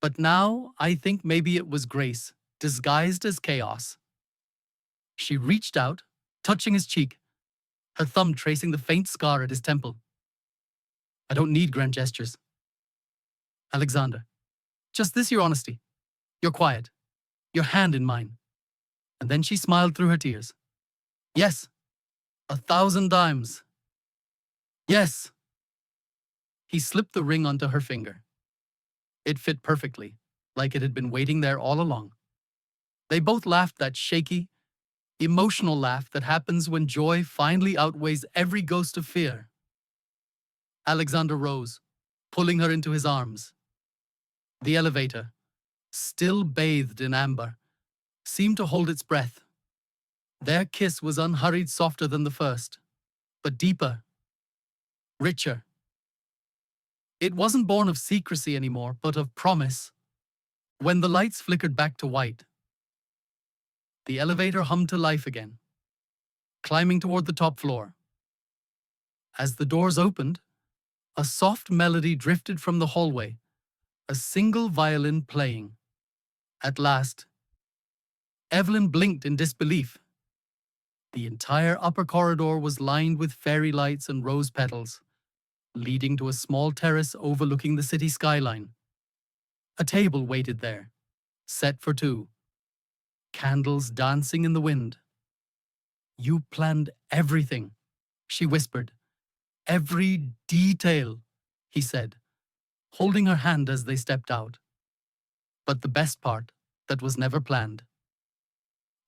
But now I think maybe it was grace, disguised as chaos. She reached out, touching his cheek, her thumb tracing the faint scar at his temple. I don't need grand gestures. Alexander, just this, your honesty, your quiet, your hand in mine. And then she smiled through her tears. Yes, 1,000 times. Yes. He slipped the ring onto her finger. It fit perfectly, like it had been waiting there all along. They both laughed that shaky, emotional laugh that happens when joy finally outweighs every ghost of fear. Alexander rose, pulling her into his arms. The elevator, still bathed in amber, seemed to hold its breath. Their kiss was unhurried, softer than the first, but deeper, richer. It wasn't born of secrecy anymore, but of promise. When the lights flickered back to white, the elevator hummed to life again, climbing toward the top floor. As the doors opened, a soft melody drifted from the hallway, a single violin playing. At last, Evelyn blinked in disbelief. The entire upper corridor was lined with fairy lights and rose petals, leading to a small terrace overlooking the city skyline. A table waited there, set for two, candles dancing in the wind. You planned everything, she whispered. Every detail, he said, holding her hand as they stepped out. But the best part, that was never planned.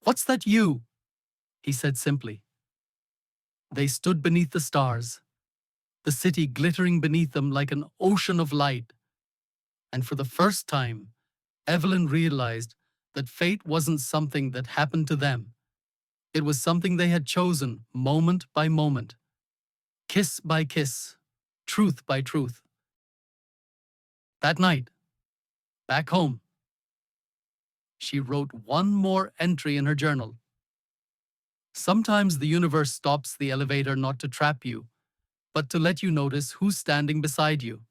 What's that you? He said simply. They stood beneath the stars, the city glittering beneath them like an ocean of light. And for the first time, Evelyn realized that fate wasn't something that happened to them. It was something they had chosen moment by moment, kiss by kiss, truth by truth. That night, back home, she wrote one more entry in her journal. Sometimes the universe stops the elevator not to trap you, but to let you notice who's standing beside you.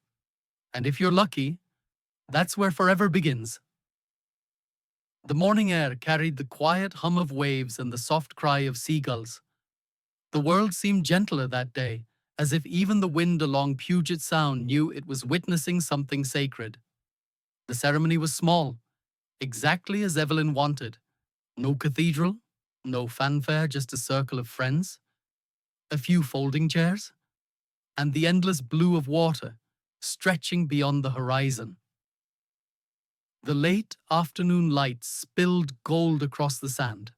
And if you're lucky, that's where forever begins. The morning air carried the quiet hum of waves and the soft cry of seagulls. The world seemed gentler that day, as if even the wind along Puget Sound knew it was witnessing something sacred. The ceremony was small, exactly as Evelyn wanted. No cathedral, no fanfare, just a circle of friends, a few folding chairs, and the endless blue of water stretching beyond the horizon. The late afternoon light spilled gold across the sand,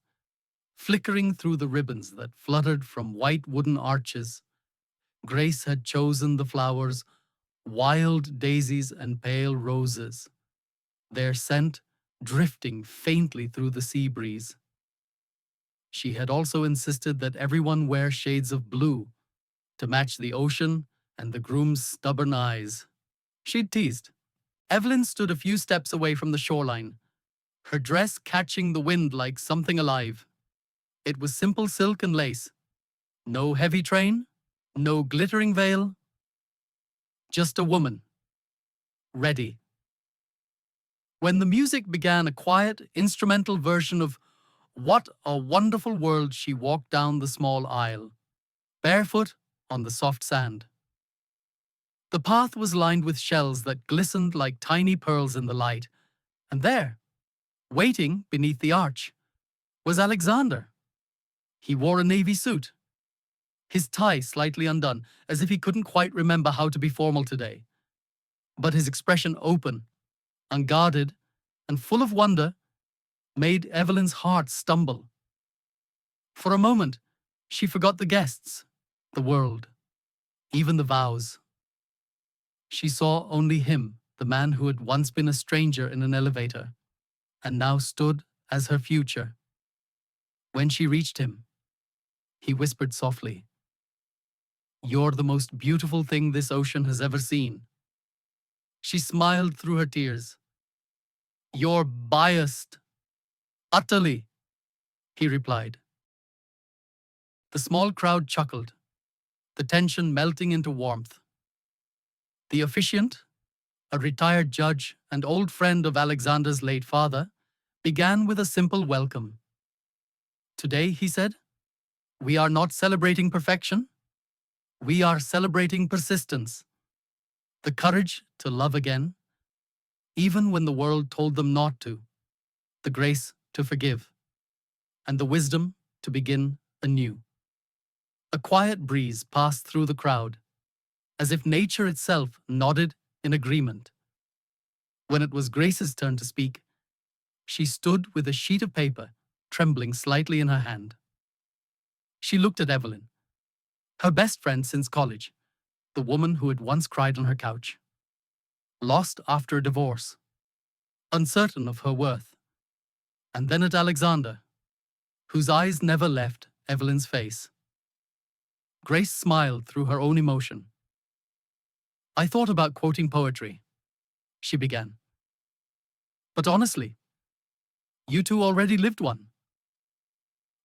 flickering through the ribbons that fluttered from white wooden arches. Grace had chosen the flowers, wild daisies and pale roses, their scent drifting faintly through the sea breeze. She had also insisted that everyone wear shades of blue to match the ocean and the groom's stubborn eyes. She'd teased. Evelyn stood a few steps away from the shoreline, her dress catching the wind like something alive. It was simple silk and lace. No heavy train, no glittering veil. Just a woman. Ready. When the music began, a quiet, instrumental version of What a Wonderful World, she walked down the small aisle, barefoot on the soft sand. The path was lined with shells that glistened like tiny pearls in the light, and there, waiting beneath the arch, was Alexander. He wore a navy suit, his tie slightly undone, as if he couldn't quite remember how to be formal today. But his expression open, unguarded, and full of wonder made Evelyn's heart stumble. For a moment, she forgot the guests, the world, even the vows. She saw only him, the man who had once been a stranger in an elevator, and now stood as her future. When she reached him, he whispered softly, "You're the most beautiful thing this ocean has ever seen." She smiled through her tears. "You're biased." "Utterly," he replied. The small crowd chuckled, the tension melting into warmth. The officiant, a retired judge and old friend of Alexander's late father, began with a simple welcome. "Today," he said, "we are not celebrating perfection. We are celebrating persistence, the courage to love again, even when the world told them not to, the grace to forgive, and the wisdom to begin anew." A quiet breeze passed through the crowd, as if nature itself nodded in agreement. When it was Grace's turn to speak, she stood with a sheet of paper trembling slightly in her hand. She looked at Evelyn, her best friend since college, the woman who had once cried on her couch. Lost after a divorce, uncertain of her worth, and then at Alexander, whose eyes never left Evelyn's face. Grace smiled through her own emotion. I thought about quoting poetry, she began. But honestly, you two already lived one.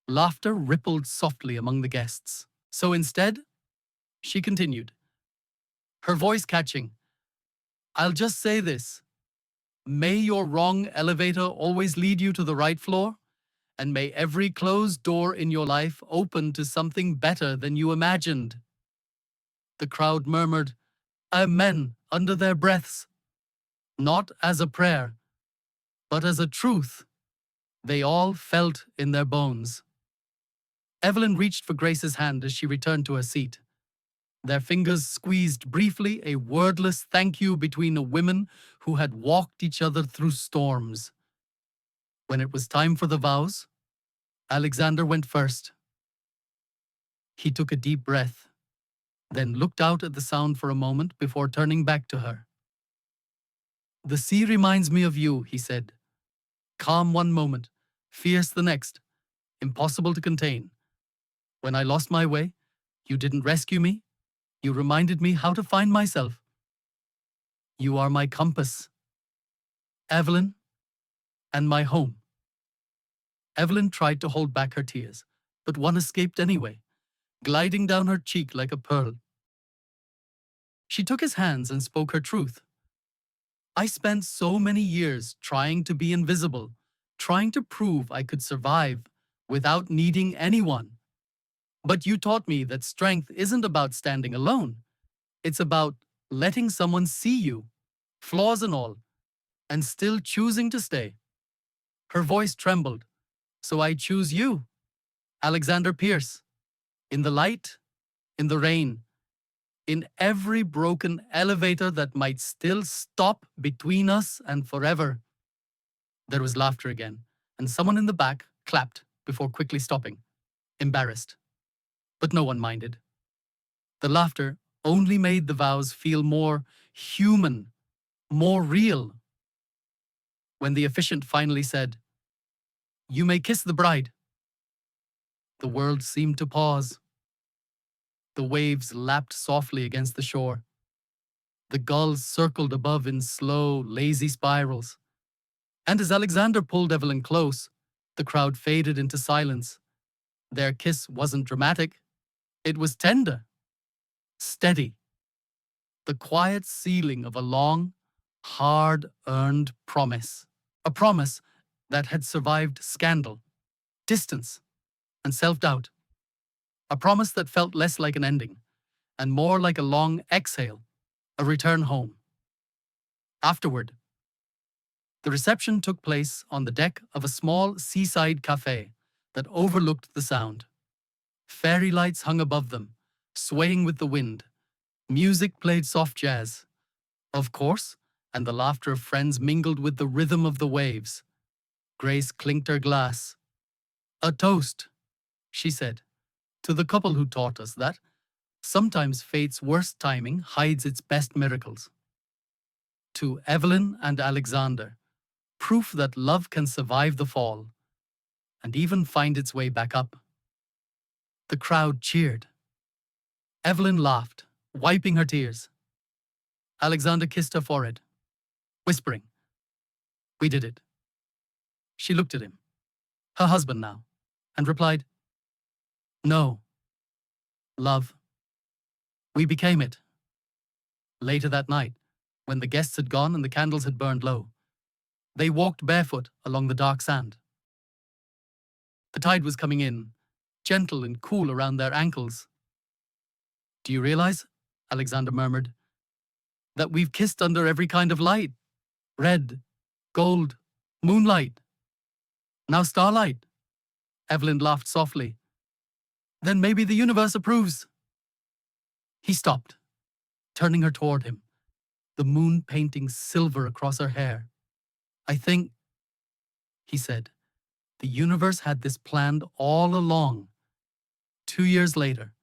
Laughter rippled softly among the guests. So instead, she continued, her voice catching, I'll just say this. May your wrong elevator always lead you to the right floor, and may every closed door in your life open to something better than you imagined. The crowd murmured, Amen, under their breaths. Not as a prayer, but as a truth they all felt in their bones. Evelyn reached for Grace's hand as she returned to her seat. Their fingers squeezed briefly, a wordless thank you between the women who had walked each other through storms. When it was time for the vows, Alexander went first. He took a deep breath, then looked out at the sound for a moment before turning back to her. The sea reminds me of you, he said. Calm one moment, fierce the next, impossible to contain. When I lost my way, you didn't rescue me. You reminded me how to find myself. You are my compass, Evelyn, and my home. Evelyn tried to hold back her tears, but one escaped anyway, gliding down her cheek like a pearl. She took his hands and spoke her truth. I spent so many years trying to be invisible, trying to prove I could survive without needing anyone. But you taught me that strength isn't about standing alone. It's about letting someone see you, flaws and all, and still choosing to stay. Her voice trembled. So I choose you, Alexander Pierce. In the light, in the rain, in every broken elevator that might still stop between us and forever. There was laughter again, and someone in the back clapped before quickly stopping, embarrassed. But no one minded. The laughter only made the vows feel more human, more real. When the officiant finally said, You may kiss the bride, the world seemed to pause. The waves lapped softly against the shore. The gulls circled above in slow, lazy spirals. And as Alexander pulled Evelyn close, the crowd faded into silence. Their kiss wasn't dramatic. It was tender, steady. The quiet sealing of a long, hard-earned promise. A promise that had survived scandal, distance, and self-doubt. A promise that felt less like an ending and more like a long exhale, a return home. Afterward, the reception took place on the deck of a small seaside cafe that overlooked the sound. Fairy lights hung above them, swaying with the wind. Music played soft jazz, of course, and the laughter of friends mingled with the rhythm of the waves. Grace clinked her glass. A toast, she said, to the couple who taught us that sometimes fate's worst timing hides its best miracles. To Evelyn and Alexander, proof that love can survive the fall and even find its way back up. The crowd cheered. Evelyn laughed, wiping her tears. Alexander kissed her forehead, whispering, We did it. She looked at him, her husband now, and replied, No. Love. We became it. Later that night, when the guests had gone and the candles had burned low, they walked barefoot along the dark sand. The tide was coming in, gentle and cool around their ankles. Do you realize, Alexander murmured, that we've kissed under every kind of light? Red, gold, moonlight. Now starlight. Evelyn laughed softly. Then maybe the universe approves. He stopped, turning her toward him, the moon painting silver across her hair. I think, he said, the universe had this planned all along. 2 years later,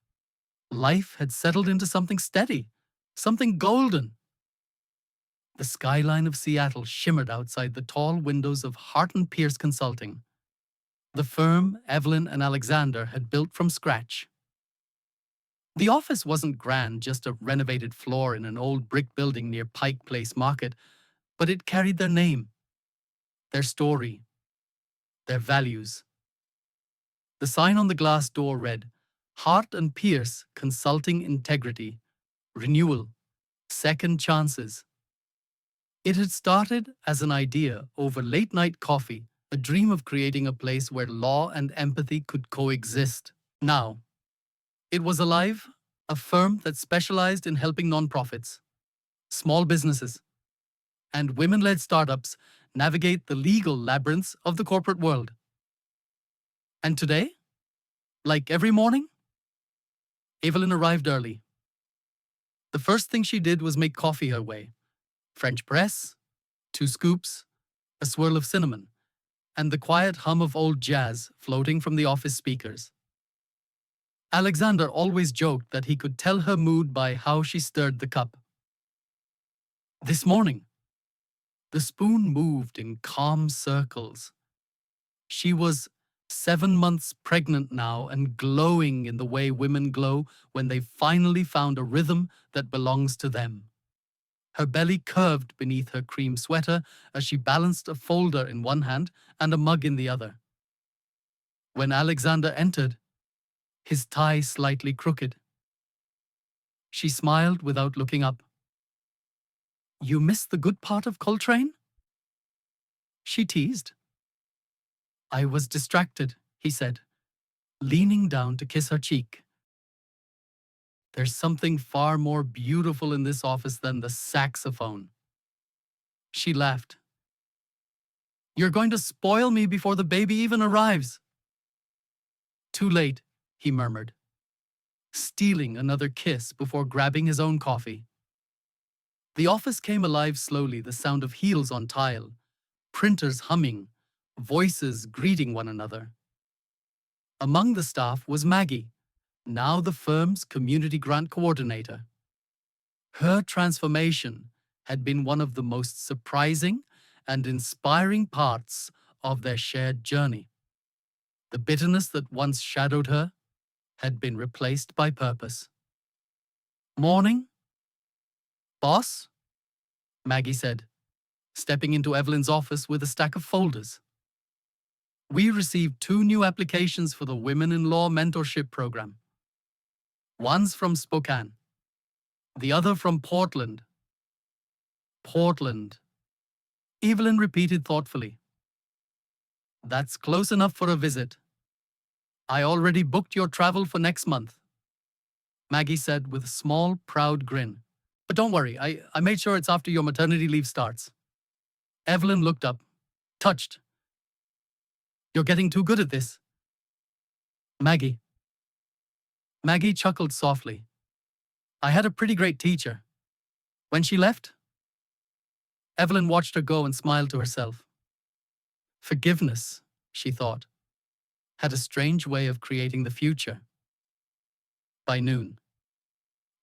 life had settled into something steady, something golden. The skyline of Seattle shimmered outside the tall windows of Hart and Pierce Consulting, the firm Evelyn and Alexander had built from scratch. The office wasn't grand, just a renovated floor in an old brick building near Pike Place Market, but it carried their name, their story, their values. The sign on the glass door read, Hart and Pierce Consulting Integrity, Renewal, Second Chances. It had started as an idea over late-night coffee, a dream of creating a place where law and empathy could coexist. Now, it was alive, a firm that specialized in helping nonprofits, small businesses, and women-led startups navigate the legal labyrinths of the corporate world. And today, like every morning, Evelyn arrived early. The first thing she did was make coffee her way. French press, 2 scoops, a swirl of cinnamon, and the quiet hum of old jazz floating from the office speakers. Alexander always joked that he could tell her mood by how she stirred the cup. This morning, the spoon moved in calm circles. She was 7 months pregnant now and glowing in the way women glow when they finally found a rhythm that belongs to them. Her belly curved beneath her cream sweater as she balanced a folder in one hand and a mug in the other. When Alexander entered, his tie slightly crooked, she smiled without looking up. You missed the good part of Coltrane? She teased. I was distracted, he said, leaning down to kiss her cheek. There's something far more beautiful in this office than the saxophone. She laughed. You're going to spoil me before the baby even arrives. Too late, he murmured, stealing another kiss before grabbing his own coffee. The office came alive slowly, the sound of heels on tile, printers humming, voices greeting one another. Among the staff was Maggie, now the firm's community grant coordinator. Her transformation had been one of the most surprising and inspiring parts of their shared journey. The bitterness that once shadowed her had been replaced by purpose. Morning, boss, Maggie said, stepping into Evelyn's office with a stack of folders. We received 2 new applications for the Women in Law Mentorship Program. One's from Spokane, the other from Portland. Portland, Evelyn repeated thoughtfully. That's close enough for a visit. I already booked your travel for next month, Maggie said with a small, proud grin. But don't worry, I made sure it's after your maternity leave starts. Evelyn looked up, touched. You're getting too good at this. Maggie chuckled softly. I had a pretty great teacher. When she left, Evelyn watched her go and smiled to herself. Forgiveness, she thought, had a strange way of creating the future. By noon,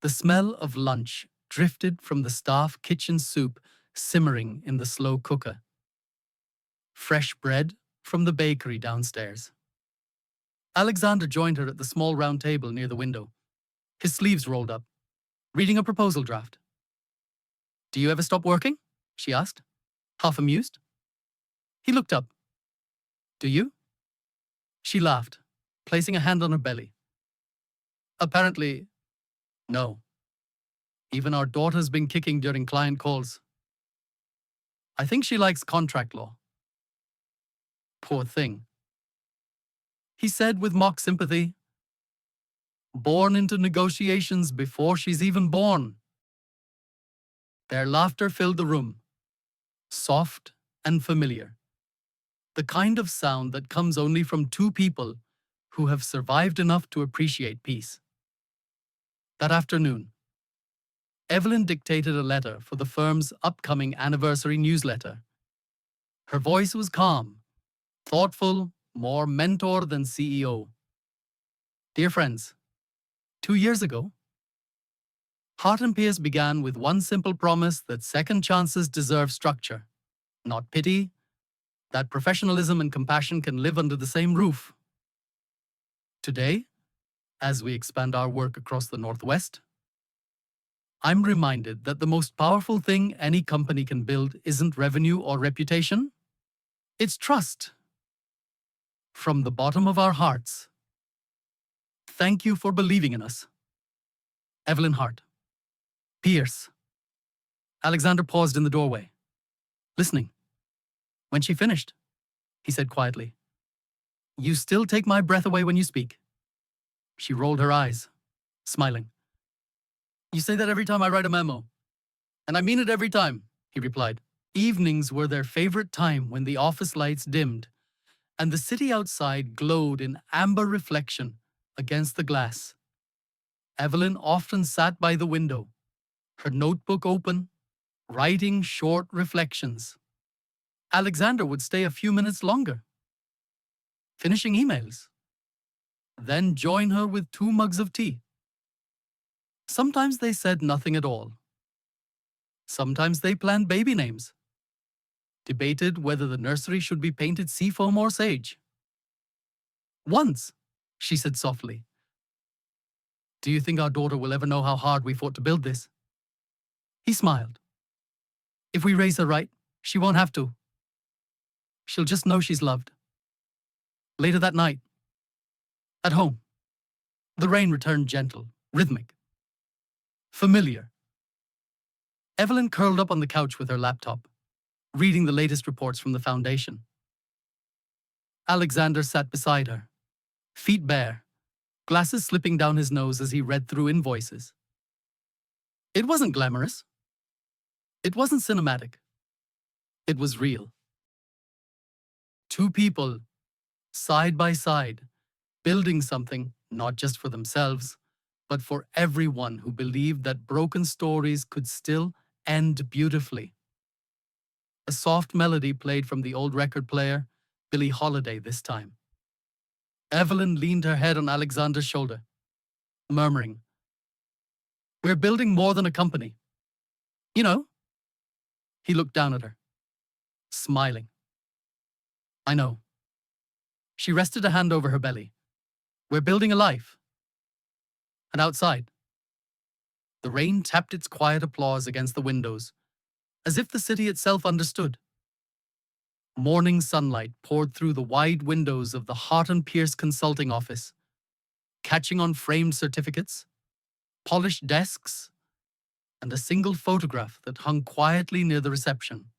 the smell of lunch drifted from the staff kitchen soup simmering in the slow cooker. Fresh bread from the bakery downstairs. Alexander joined her at the small round table near the window, his sleeves rolled up, reading a proposal draft. Do you ever stop working? She asked, half amused. He looked up. Do you? She laughed, placing a hand on her belly. Apparently, no. Even our daughter's been kicking during client calls. I think she likes contract law. Poor thing. He said with mock sympathy, born into negotiations before she's even born. Their laughter filled the room, soft and familiar. The kind of sound that comes only from 2 people who have survived enough to appreciate peace. That afternoon, Evelyn dictated a letter for the firm's upcoming anniversary newsletter. Her voice was calm, thoughtful, more mentor than CEO. Dear friends, 2 years ago, Hart and Pierce began with one simple promise that second chances deserve structure, not pity, that professionalism and compassion can live under the same roof. Today, as we expand our work across the Northwest, I'm reminded that the most powerful thing any company can build isn't revenue or reputation, it's trust. From the bottom of our hearts, thank you for believing in us. Evelyn Hart. Pierce. Alexander paused in the doorway, listening. When she finished, he said quietly, "You still take my breath away when you speak." She rolled her eyes, smiling. "You say that every time I write a memo. And I mean it every time," he replied. Evenings were their favorite time when the office lights dimmed and the city outside glowed in amber reflection against the glass. Evelyn often sat by the window, her notebook open, writing short reflections. Alexander would stay a few minutes longer, finishing emails, then join her with 2 mugs of tea. Sometimes they said nothing at all. Sometimes they planned baby names, debated whether the nursery should be painted seafoam or sage. Once, she said softly, "Do you think our daughter will ever know how hard we fought to build this?" He smiled. "If we raise her right, she won't have to. She'll just know she's loved." Later that night, at home, the rain returned gentle, rhythmic, familiar. Evelyn curled up on the couch with her laptop, reading the latest reports from the foundation. Alexander sat beside her, feet bare, glasses slipping down his nose as he read through invoices. It wasn't glamorous. It wasn't cinematic. It was real. 2 people, side by side, building something not just for themselves, but for everyone who believed that broken stories could still end beautifully. A soft melody played from the old record player, Billie Holiday this time. Evelyn leaned her head on Alexander's shoulder, murmuring, "We're building more than a company. You know?" He looked down at her, smiling. "I know." She rested a hand over her belly. "We're building a life." And outside, the rain tapped its quiet applause against the windows, as if the city itself understood. Morning sunlight poured through the wide windows of the Hart and Pierce consulting office, catching on framed certificates, polished desks, and a single photograph that hung quietly near the reception.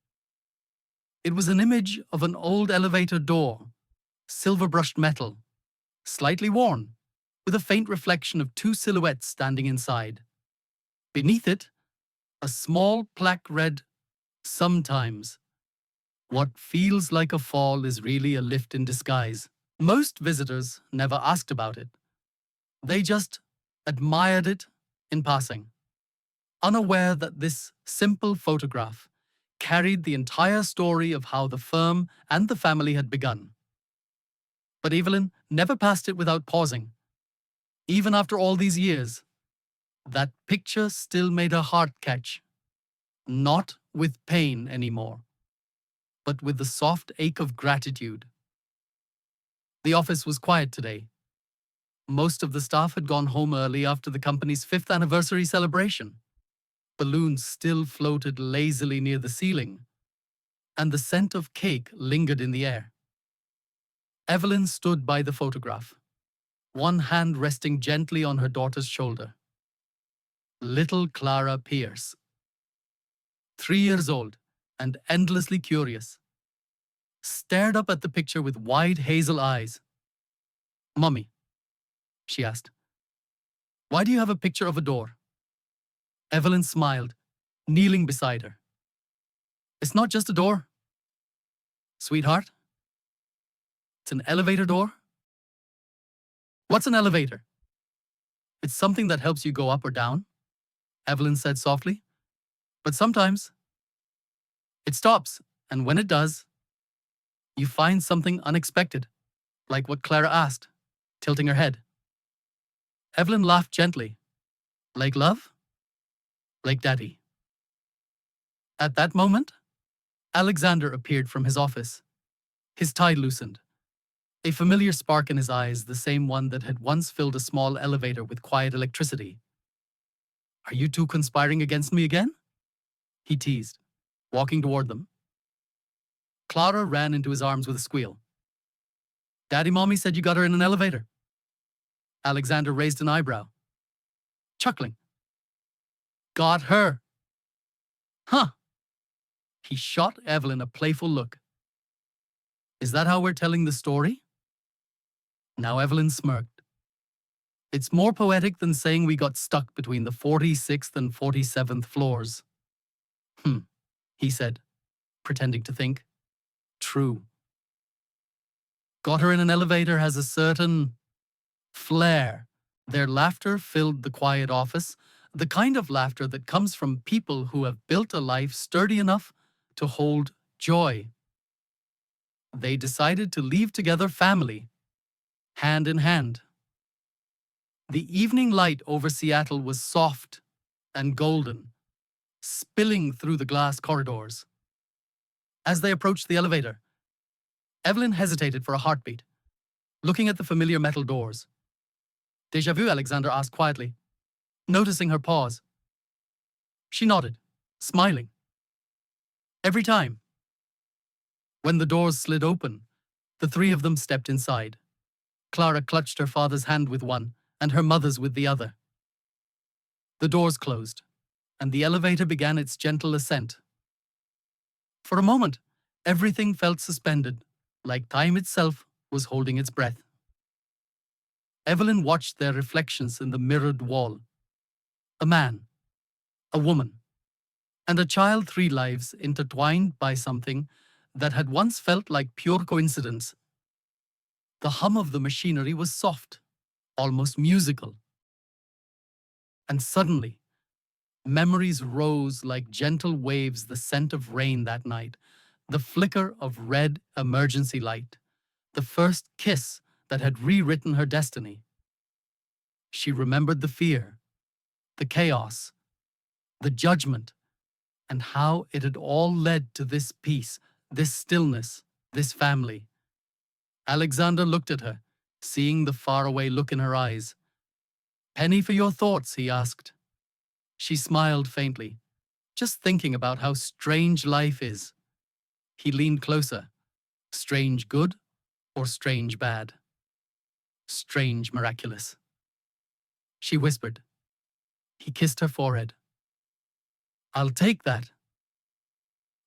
It was an image of an old elevator door, silver-brushed metal, slightly worn, with a faint reflection of 2 silhouettes standing inside. Beneath it, a small plaque read, "Sometimes what feels like a fall is really a lift in disguise." Most visitors never asked about it. They just admired it in passing, unaware that this simple photograph carried the entire story of how the firm and the family had begun. But Evelyn never passed it without pausing. Even after all these years, that picture still made her heart catch, not with pain anymore, but with the soft ache of gratitude. The office was quiet today. Most of the staff had gone home early after the company's 5th anniversary celebration. Balloons still floated lazily near the ceiling, and the scent of cake lingered in the air. Evelyn stood by the photograph, one hand resting gently on her daughter's shoulder. Little Clara Pierce, 3 years old and endlessly curious, stared up at the picture with wide hazel eyes. "Mummy," she asked, "why do you have a picture of a door?" Evelyn smiled, kneeling beside her. "It's not just a door, sweetheart. It's an elevator door. What's an elevator? It's something that helps you go up or down, Evelyn said softly. But sometimes it stops, and when it does, you find something unexpected, like what Clara asked, tilting her head. Evelyn laughed gently. Like love? Like daddy. At that moment, Alexander appeared from his office. His tie loosened. A familiar spark in his eyes, the same one that had once filled a small elevator with quiet electricity. Are you two conspiring against me again? He teased, walking toward them. Clara ran into his arms with a squeal. Daddy Mommy said you got her in an elevator. Alexander raised an eyebrow, chuckling. Got her. Huh. He shot Evelyn a playful look. Is that how we're telling the story? Now Evelyn smirked. It's more poetic than saying we got stuck between the 46th and 47th floors. He said, pretending to think. True. Got her in an elevator has a certain flair. Their laughter filled the quiet office, the kind of laughter that comes from people who have built a life sturdy enough to hold joy. They decided to leave together family, hand in hand. The evening light over Seattle was soft and golden, spilling through the glass corridors. As they approached the elevator, Evelyn hesitated for a heartbeat, looking at the familiar metal doors. Déjà vu, Alexander asked quietly, noticing her pause. She nodded, smiling. Every time. When the doors slid open, the three of them stepped inside. Clara clutched her father's hand with one and her mother's with the other. The doors closed, and the elevator began its gentle ascent. For a moment, everything felt suspended, like time itself was holding its breath. Evelyn watched their reflections in the mirrored wall. A man, a woman, and a child, 3 lives intertwined by something that had once felt like pure coincidence. The hum of the machinery was soft, almost musical. And suddenly, memories rose like gentle waves, the scent of rain that night, the flicker of red emergency light, the first kiss that had rewritten her destiny. She remembered the fear, the chaos, the judgment, and how it had all led to this peace, this stillness, this family. Alexander looked at her, seeing the faraway look in her eyes. Penny for your thoughts, he asked. She smiled faintly, just thinking about how strange life is. He leaned closer. Strange good or strange bad? Strange miraculous. She whispered. He kissed her forehead. I'll take that.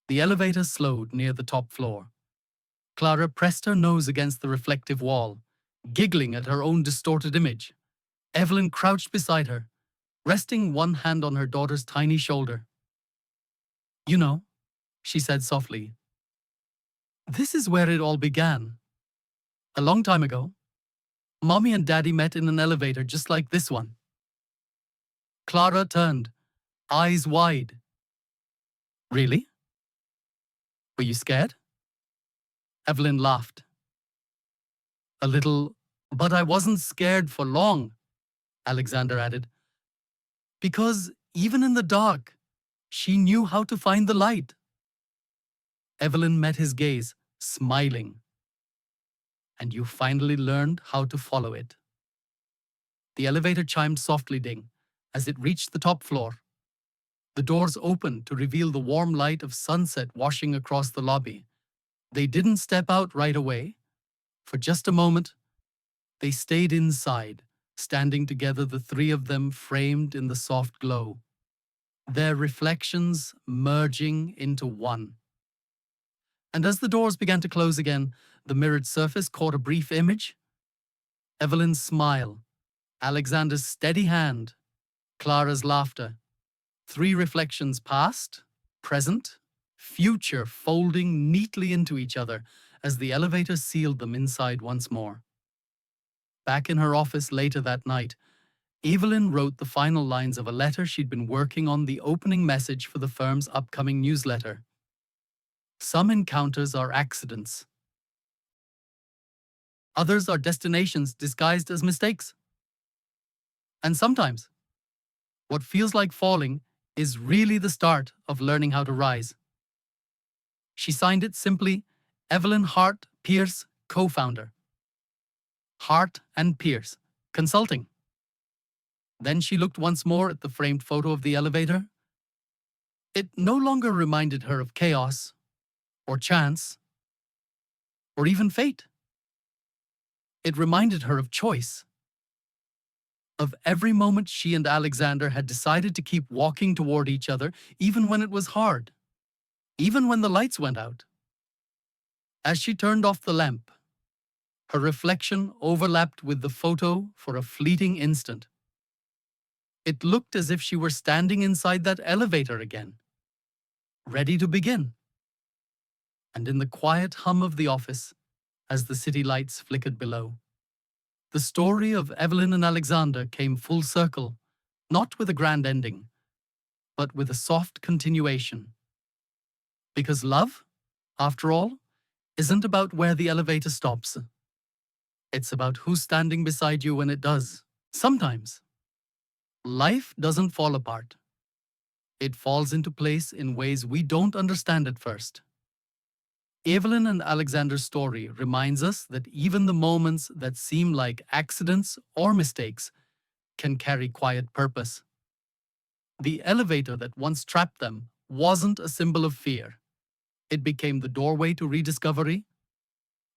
The elevator slowed near the top floor. Clara pressed her nose against the reflective wall, giggling at her own distorted image. Evelyn crouched beside her, resting one hand on her daughter's tiny shoulder. You know, she said softly, this is where it all began. A long time ago, Mommy and Daddy met in an elevator just like this one. Clara turned, eyes wide. Really? Were you scared? Evelyn laughed. A little, but I wasn't scared for long, Alexander added. Because even in the dark, she knew how to find the light. Evelyn met his gaze, smiling. And you finally learned how to follow it. The elevator chimed softly ding as it reached the top floor. The doors opened to reveal the warm light of sunset washing across the lobby. They didn't step out right away. For just a moment, they stayed inside, standing together, the three of them framed in the soft glow, their reflections merging into one. And as the doors began to close again, the mirrored surface caught a brief image. Evelyn's smile, Alexander's steady hand, Clara's laughter. 3 reflections past, present, future folding neatly into each other as the elevator sealed them inside once more. Back in her office later that night, Evelyn wrote the final lines of a letter she'd been working on, the opening message for the firm's upcoming newsletter. Some encounters are accidents. Others are destinations disguised as mistakes. And sometimes, what feels like falling is really the start of learning how to rise. She signed it simply, Evelyn Hart Pierce, co-founder. Hart and Pierce, Consulting. Then she looked once more at the framed photo of the elevator. It no longer reminded her of chaos, or chance, or even fate. It reminded her of choice. Of every moment she and Alexander had decided to keep walking toward each other, even when it was hard, even when the lights went out. As she turned off the lamp, her reflection overlapped with the photo for a fleeting instant. It looked as if she were standing inside that elevator again, ready to begin. And in the quiet hum of the office, as the city lights flickered below, the story of Evelyn and Alexander came full circle, not with a grand ending, but with a soft continuation. Because love, after all, isn't about where the elevator stops. It's about who's standing beside you when it does. Sometimes, life doesn't fall apart. It falls into place in ways we don't understand at first. Evelyn and Alexander's story reminds us that even the moments that seem like accidents or mistakes can carry quiet purpose. The elevator that once trapped them wasn't a symbol of fear. It became the doorway to rediscovery,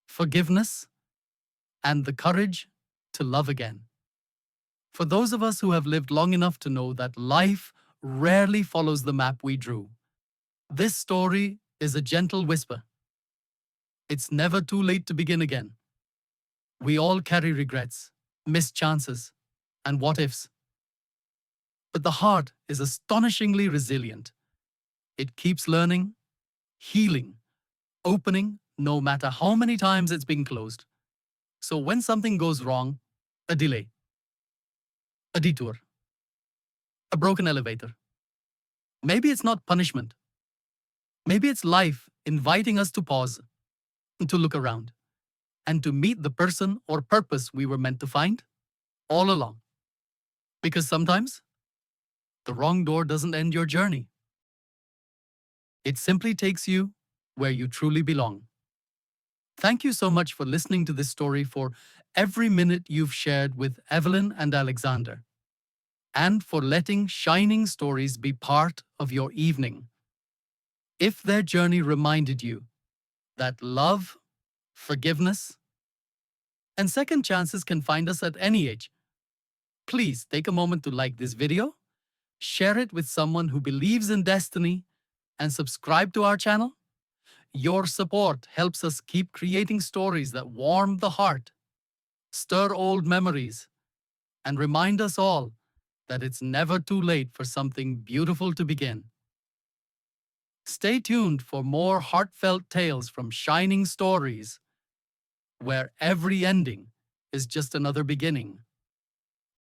forgiveness, and the courage to love again. For those of us who have lived long enough to know that life rarely follows the map we drew, this story is a gentle whisper. It's never too late to begin again. We all carry regrets, missed chances, and what-ifs. But the heart is astonishingly resilient. It keeps learning, healing, opening, no matter how many times it's been closed. So when something goes wrong, a delay, a detour, a broken elevator, maybe it's not punishment. Maybe it's life inviting us to pause, to look around, and to meet the person or purpose we were meant to find all along. Because sometimes, the wrong door doesn't end your journey. It simply takes you where you truly belong. Thank you so much for listening to this story, for every minute you've shared with Evelyn and Alexander, and for letting shining stories be part of your evening. If their journey reminded you that love, forgiveness, and second chances can find us at any age, please take a moment to like this video, share it with someone who believes in destiny, and subscribe to our channel. Your support helps us keep creating stories that warm the heart, stir old memories, and remind us all that it's never too late for something beautiful to begin. Stay tuned for more heartfelt tales from Shining Stories, where every ending is just another beginning.